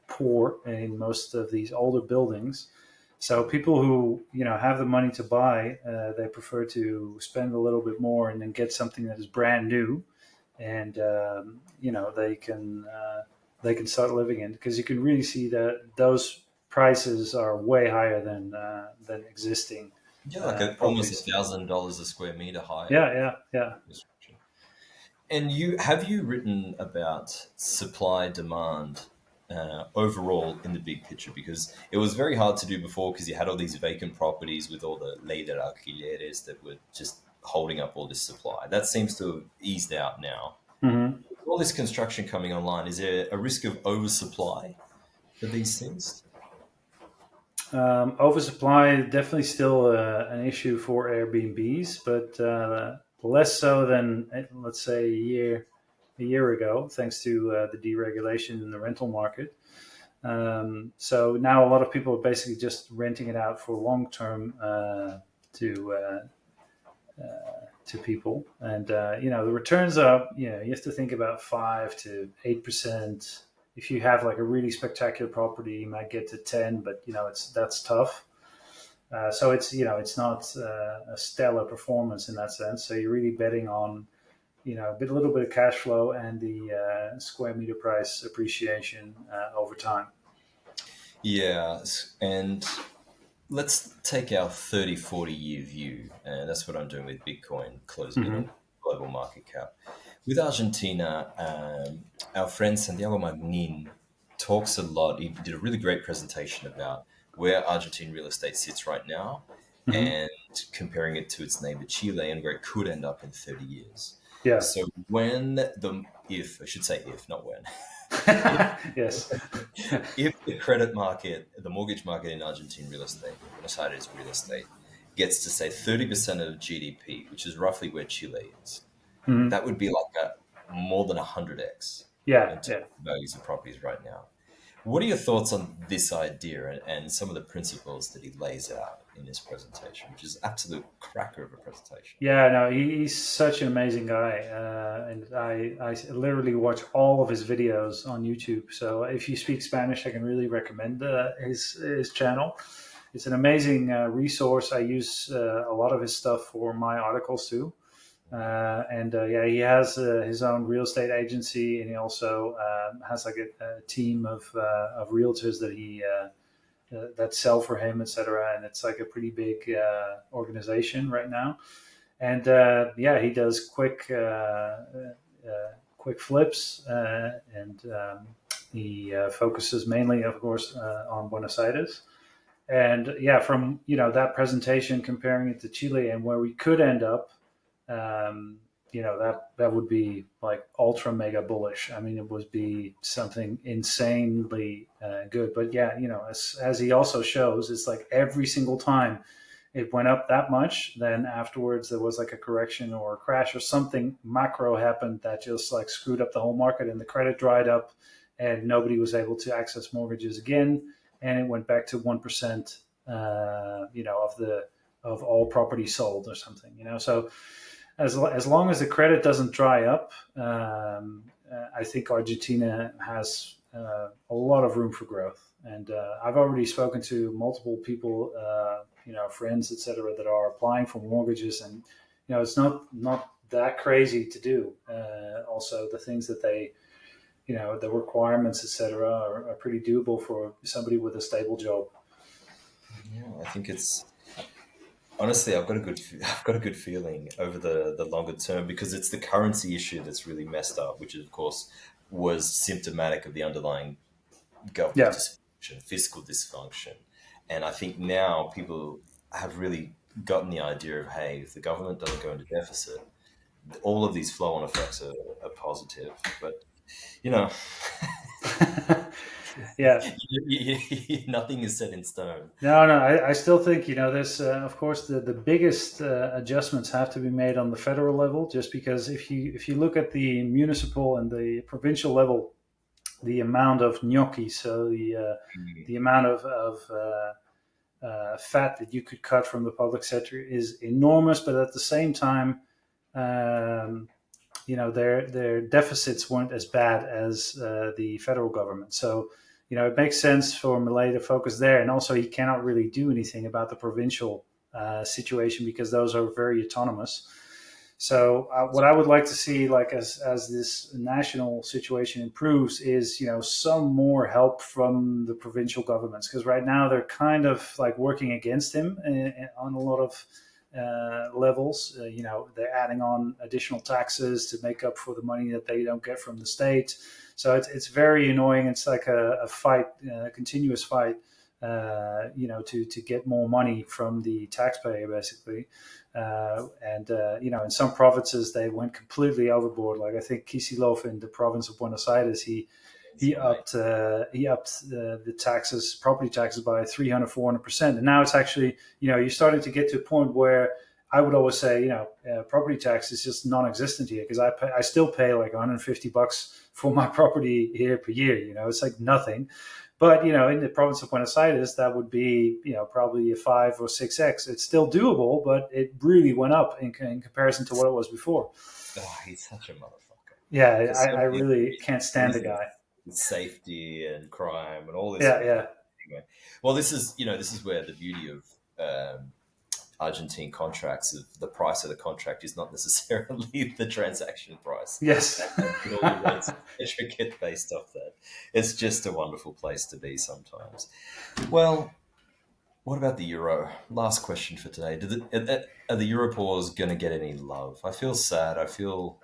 poor in most of these older buildings. So people who have the money to buy, they prefer to spend a little bit more and then get something that is brand new, and they can start living in, because you can really see that those prices are way higher than existing Yeah, like almost properties. $1,000 a square meter higher. Yeah. Construction. And have you written about supply demand overall in the big picture? Because it was very hard to do before because you had all these vacant properties with all the ley de alquileres that were just holding up all this supply. That seems to have eased out now. hmm All this construction coming online, is there a risk of oversupply for these things? Oversupply definitely still an issue for Airbnbs, but less so than let's say a year ago, thanks to the deregulation in the rental market. So now a lot of people are basically just renting it out for long term to to people, and the returns are you have to think about 5 to 8%. If you have like a really spectacular property, you might get to 10, but that's tough. So it's not a stellar performance in that sense. So you're really betting on a little bit of cash flow and the square meter price appreciation over time. Yeah, and let's take our 30, 40-year view. And that's what I'm doing with Bitcoin, closing in on hmm global market cap. With Argentina, our friend Santiago Magnin talks a lot. He did a really great presentation about where Argentine real estate sits right now hmm and comparing it to its neighbor Chile and where it could end up in 30 years. Yeah. So if, I should say if, not when, Yes. if the credit market, the mortgage market in Argentine real estate, Buenos Aires real estate, gets to say 30% of GDP, which is roughly where Chile is, Mhm. that would be like more than 100x Yeah. in terms Yeah. of values of properties right now. What are your thoughts on this idea and some of the principles that he lays out in his presentation, which is absolute cracker of a presentation? Yeah, no, he's such an amazing guy, and I literally watch all of his videos on YouTube. So if you speak Spanish, I can really recommend his channel. It's an amazing resource. I use a lot of his stuff for my articles too. And yeah, he has his own real estate agency, and he also has like a team of realtors that sell for him, etc. And it's like a pretty big organization right now. And yeah, he does quick flips, and he focuses mainly, of course, on Buenos Aires. And yeah, from that presentation, comparing it to Chile and where we could end up, um, that would be like ultra mega bullish. I mean, it would be something insanely good. But yeah, as he also shows, it's like every single time it went up that much, then afterwards there was like a correction or a crash or something macro happened that just like screwed up the whole market, and the credit dried up and nobody was able to access mortgages again, and it went back to 1%, of all property sold or something. So as long as the credit doesn't dry up, I think Argentina has a lot of room for growth. And I've already spoken to multiple people, friends, etc., that are applying for mortgages, and it's not that crazy to do. Also, the things that the requirements, etc., are pretty doable for somebody with a stable job. Yeah, I think it's honestly, I've got a good feeling over the longer term because it's the currency issue that's really messed up, which of course was symptomatic of the underlying government Yeah. dysfunction, fiscal dysfunction, and I think now people have really gotten the idea of hey, if the government doesn't go into deficit, all of these flow-on effects are positive. But you know, Yeah. nothing is set in stone. No, no, I still think there's of course the biggest adjustments have to be made on the federal level, just because if you look at the municipal and the provincial level, the amount of gnocchi, so the amount of fat that you could cut from the public sector is enormous, but at the same time, um, their deficits weren't as bad as the federal government. So it makes sense for Millet to focus there, and also he cannot really do anything about the provincial situation because those are very autonomous. So what I would like to see, like as this national situation improves, is some more help from the provincial governments, because right now they're kind of like working against him on a lot of levels. They're adding on additional taxes to make up for the money that they don't get from the state. So it's very annoying. It's like a fight, a continuous fight, to get more money from the taxpayer, basically. In some provinces they went completely overboard. Like I think Kicillof in the province of Buenos Aires, he Right. upped the taxes, property taxes, by 300-400%. And now it's actually, you're starting to get to a point where I would always say, property tax is just non-existent here, because I still pay like $150 for my property here per year. It's like nothing. But in the province of Buenos Aires, that would be probably a 5 or 6x. It's still doable, but it really went up in comparison to what it was before. Oh, he's such a motherfucker. Yeah, For so I many really can't stand the reasons, guy. safety and crime and all this Yeah, sort of thing. yeah, Anyway, well, this is where the beauty of Argentine contracts, of the price of the contract, is not necessarily the transaction price. yes. And all your rates, etc., get based off that. It's just a wonderful place to be sometimes. Well, what about the euro? Last question for today. Are the Europors going to get any love? I feel sad. I feel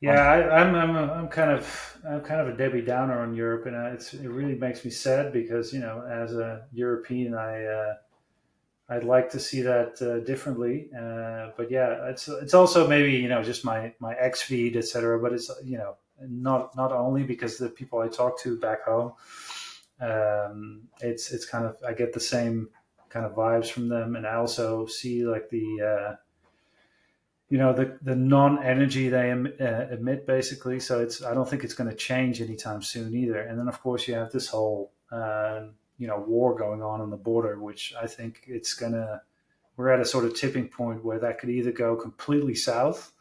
Yeah, I'm I'm kind of a Debbie Downer on Europe, and it really makes me sad, because as a European, I'd like to see that differently. But yeah, it's also maybe just my X feed, etc. But it's not only because the people I talk to back home, it's kind of, I get the same kind of vibes from them, and I also see like the non-energy they emit, basically. So I don't think it's going to change anytime soon either. And then of course you have this whole war going on the border, which I think we're at a sort of tipping point where that could either go completely south,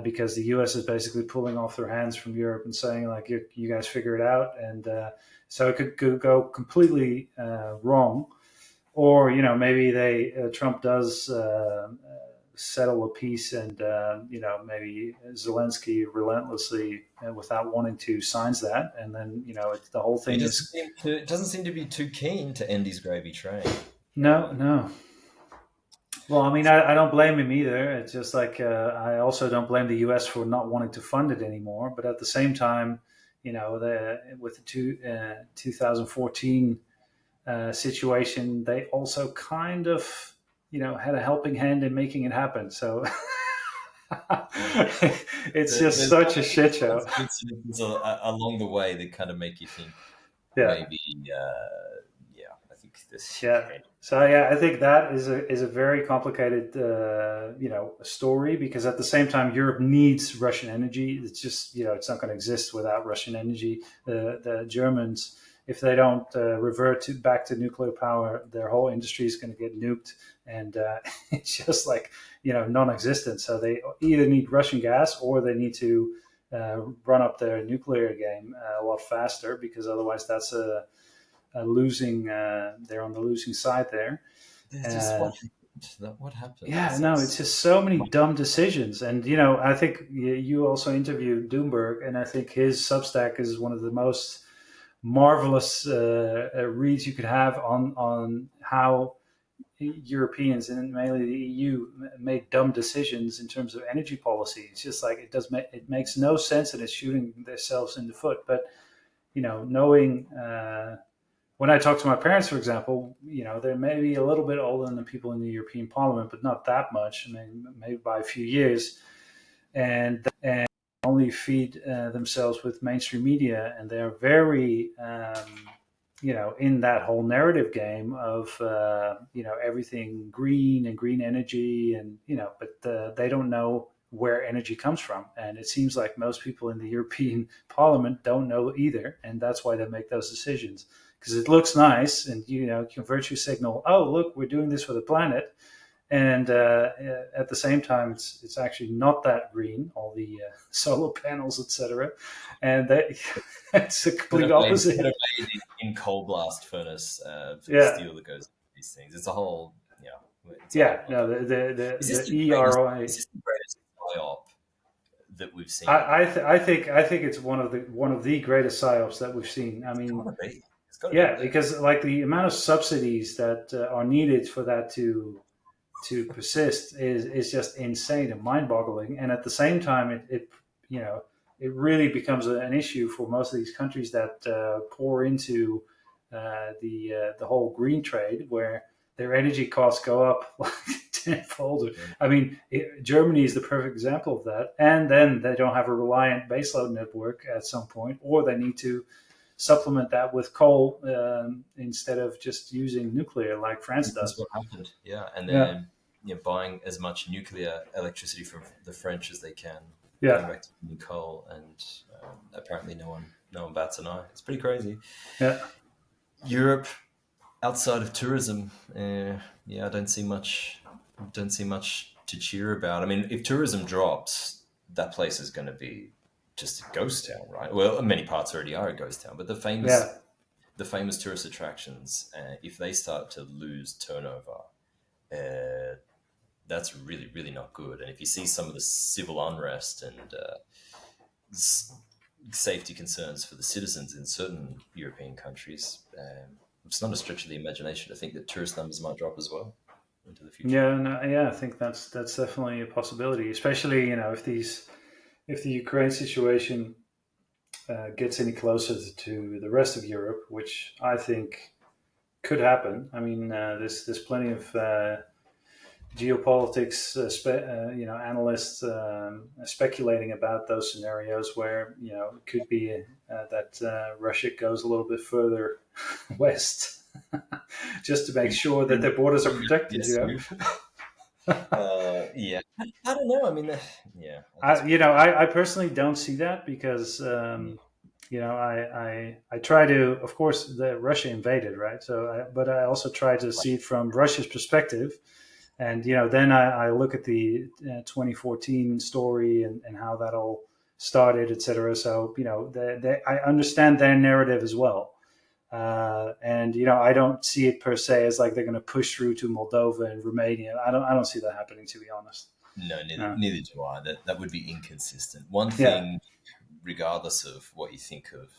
because the US is basically pulling off their hands from Europe and saying like, you guys figure it out. And so it could go completely wrong. Or maybe Trump does settle a peace, and maybe Zelensky relentlessly, without wanting to, signs that, and then the whole he thing is doesn't seem to be too keen to end his gravy train. no, no. Well, I mean, I don't blame him either. It's just like, I also don't blame the U.S. for not wanting to fund it anymore. But at the same time, with the 2014 situation, they also kind of had a helping hand in making it happen. So it's just There's such a shit show. incidences along the way that kind of make you think Yeah, maybe, yeah, I think this. yeah. So yeah, I think that is a very complicated story, because at the same time Europe needs Russian energy. It's just it's not going to exist without Russian energy. The Germans, if they don't revert back to nuclear power, their whole industry is going to get nuked, and it's just like non-existent. So they either need Russian gas, or they need to run up their nuclear game a lot faster, because otherwise that's a losing. They're on the losing side there. There's just Uh, what happened. yeah, no, it's just so many dumb decisions. And I think you also interviewed Doomberg, and I think his Substack is one of the most marvelous reads you could have on how Europeans, and mainly the EU, made dumb decisions in terms of energy policy. It's just like it makes no sense, and it's shooting themselves in the foot. But knowing when I talk to my parents, for example, they're maybe a little bit older than the people in the European Parliament, but not that much. I mean, maybe by a few years, and only feed themselves with mainstream media, and they're very in that whole narrative game of everything green and green energy, and but they don't know where energy comes from, and it seems like most people in the European Parliament don't know either, and that's why they make those decisions, because it looks nice, and can virtue signal, oh look, we're doing this for the planet, and at the same time, it's actually not that green. All the solar panels, etc., and it's a complete opposite. That are made in coal blast furnace for the Yeah, steel that goes into these things. It's a whole, yeah, it's a whole yeah. bunch. No, the Is the this the the greatest? EROI. Is this the greatest that we've seen. I think it's one of the greatest psyops that we've seen. I mean, Gotta be. It's got to yeah, be. because like the amount of subsidies that are needed for that to persist is just insane and mind-boggling. And at the same time, it you know it really becomes an issue for most of these countries that pour into the whole green trade, where their energy costs go up like tenfold. I mean, Germany is the perfect example of that. And then they don't have a reliant baseload network at some point, or they need to supplement that with coal instead of just using nuclear like France That's does. what happened. Yeah, and Yeah, then buying as much nuclear electricity from the French as they can, going yeah, back to using coal, and apparently no one bats an eye. It's pretty crazy. yeah. Europe, outside of tourism, yeah, I don't see much. Don't see much to cheer about. I mean, if tourism drops, that place is going to be just a ghost town, right? Well, many parts already are a ghost town, but Yeah, the famous tourist attractions, if they start to lose turnover, uh, that's really, really not good. And if you see some of the civil unrest and safety concerns for the citizens in certain European countries, it's not a stretch of the imagination to think that tourist numbers might drop as well into the future. yeah, no, yeah. I think that's definitely a possibility, especially if the Ukraine situation gets any closer to the rest of Europe, which I think could happen. I mean, there's plenty of geopolitics, analysts speculating about those scenarios where it could be that Russia goes a little bit further west, just to make sure that their borders are protected. Yes, yeah. I don't know. I mean, yeah, at this point, I personally don't see that because I try to, of course, the Russia invaded, right? But I also try to see it from Russia's perspective. And then I look at the 2014 story and how that all started, etc. So I understand their narrative as well, and I don't see it per se as like they're going to push through to Moldova and Romania. I don't see that happening, to be honest. no, neither do I. That would be inconsistent. One Yeah, thing, regardless of what you think of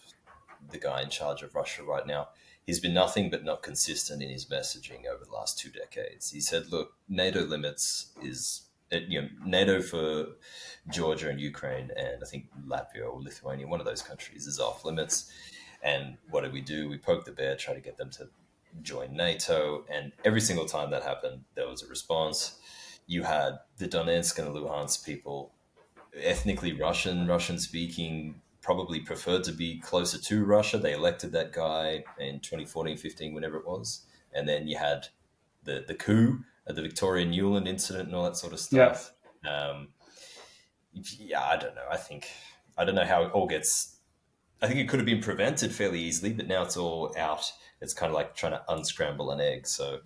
the guy in charge of Russia right now, he's been nothing but not consistent in his messaging over the last 2 decades. He said, "Look, NATO limits is NATO for Georgia and Ukraine, and I think Latvia or Lithuania, one of those countries, is off limits." And what did we do? We poked the bear, try to get them to join NATO, and every single time that happened, there was a response. You had the Donetsk and Luhansk people, ethnically Russian speaking, probably preferred to be closer to Russia. They elected that guy in 2014, 15, whenever it was. And then you had the coup, the Victoria Newland incident and all that sort of yeah, stuff. Yeah, I don't know. I don't know how it all gets. I think it could have been prevented fairly easily, but now it's all out. It's kind of like trying to unscramble an egg. So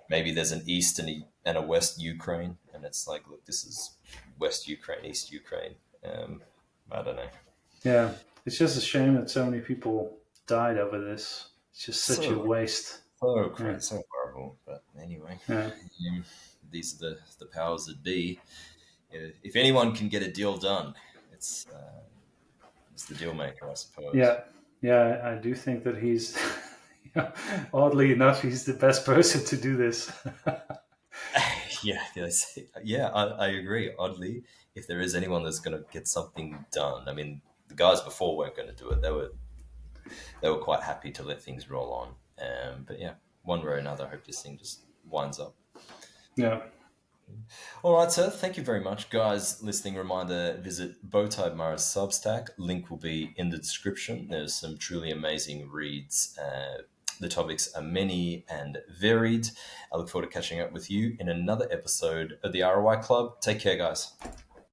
maybe there's an East and a West Ukraine, and it's like, look, this is West Ukraine, East Ukraine. I don't know. yeah. It's just a shame that so many people died over this. It's just such a So waste. so Yeah, crazy, so horrible. But anyway, yeah, these are the powers that be. If anyone can get a deal done, it's the deal maker, I suppose. yeah, yeah. I do think that he's, oddly enough, he's the best person to do this. Yeah, yeah, I agree. Oddly, if there is anyone that's going to get something done, I mean, the guys before weren't going to do it. They were quite happy to let things roll on. But yeah, one way or another, I hope this thing just winds up. Yeah, All right, sir. Thank you very much, guys. Listening reminder: visit BowTiedMara's Substack. Link will be in the description. There's some truly amazing reads. The topics are many and varied. I look forward to catching up with you in another episode of the ROI Club. Take care, guys.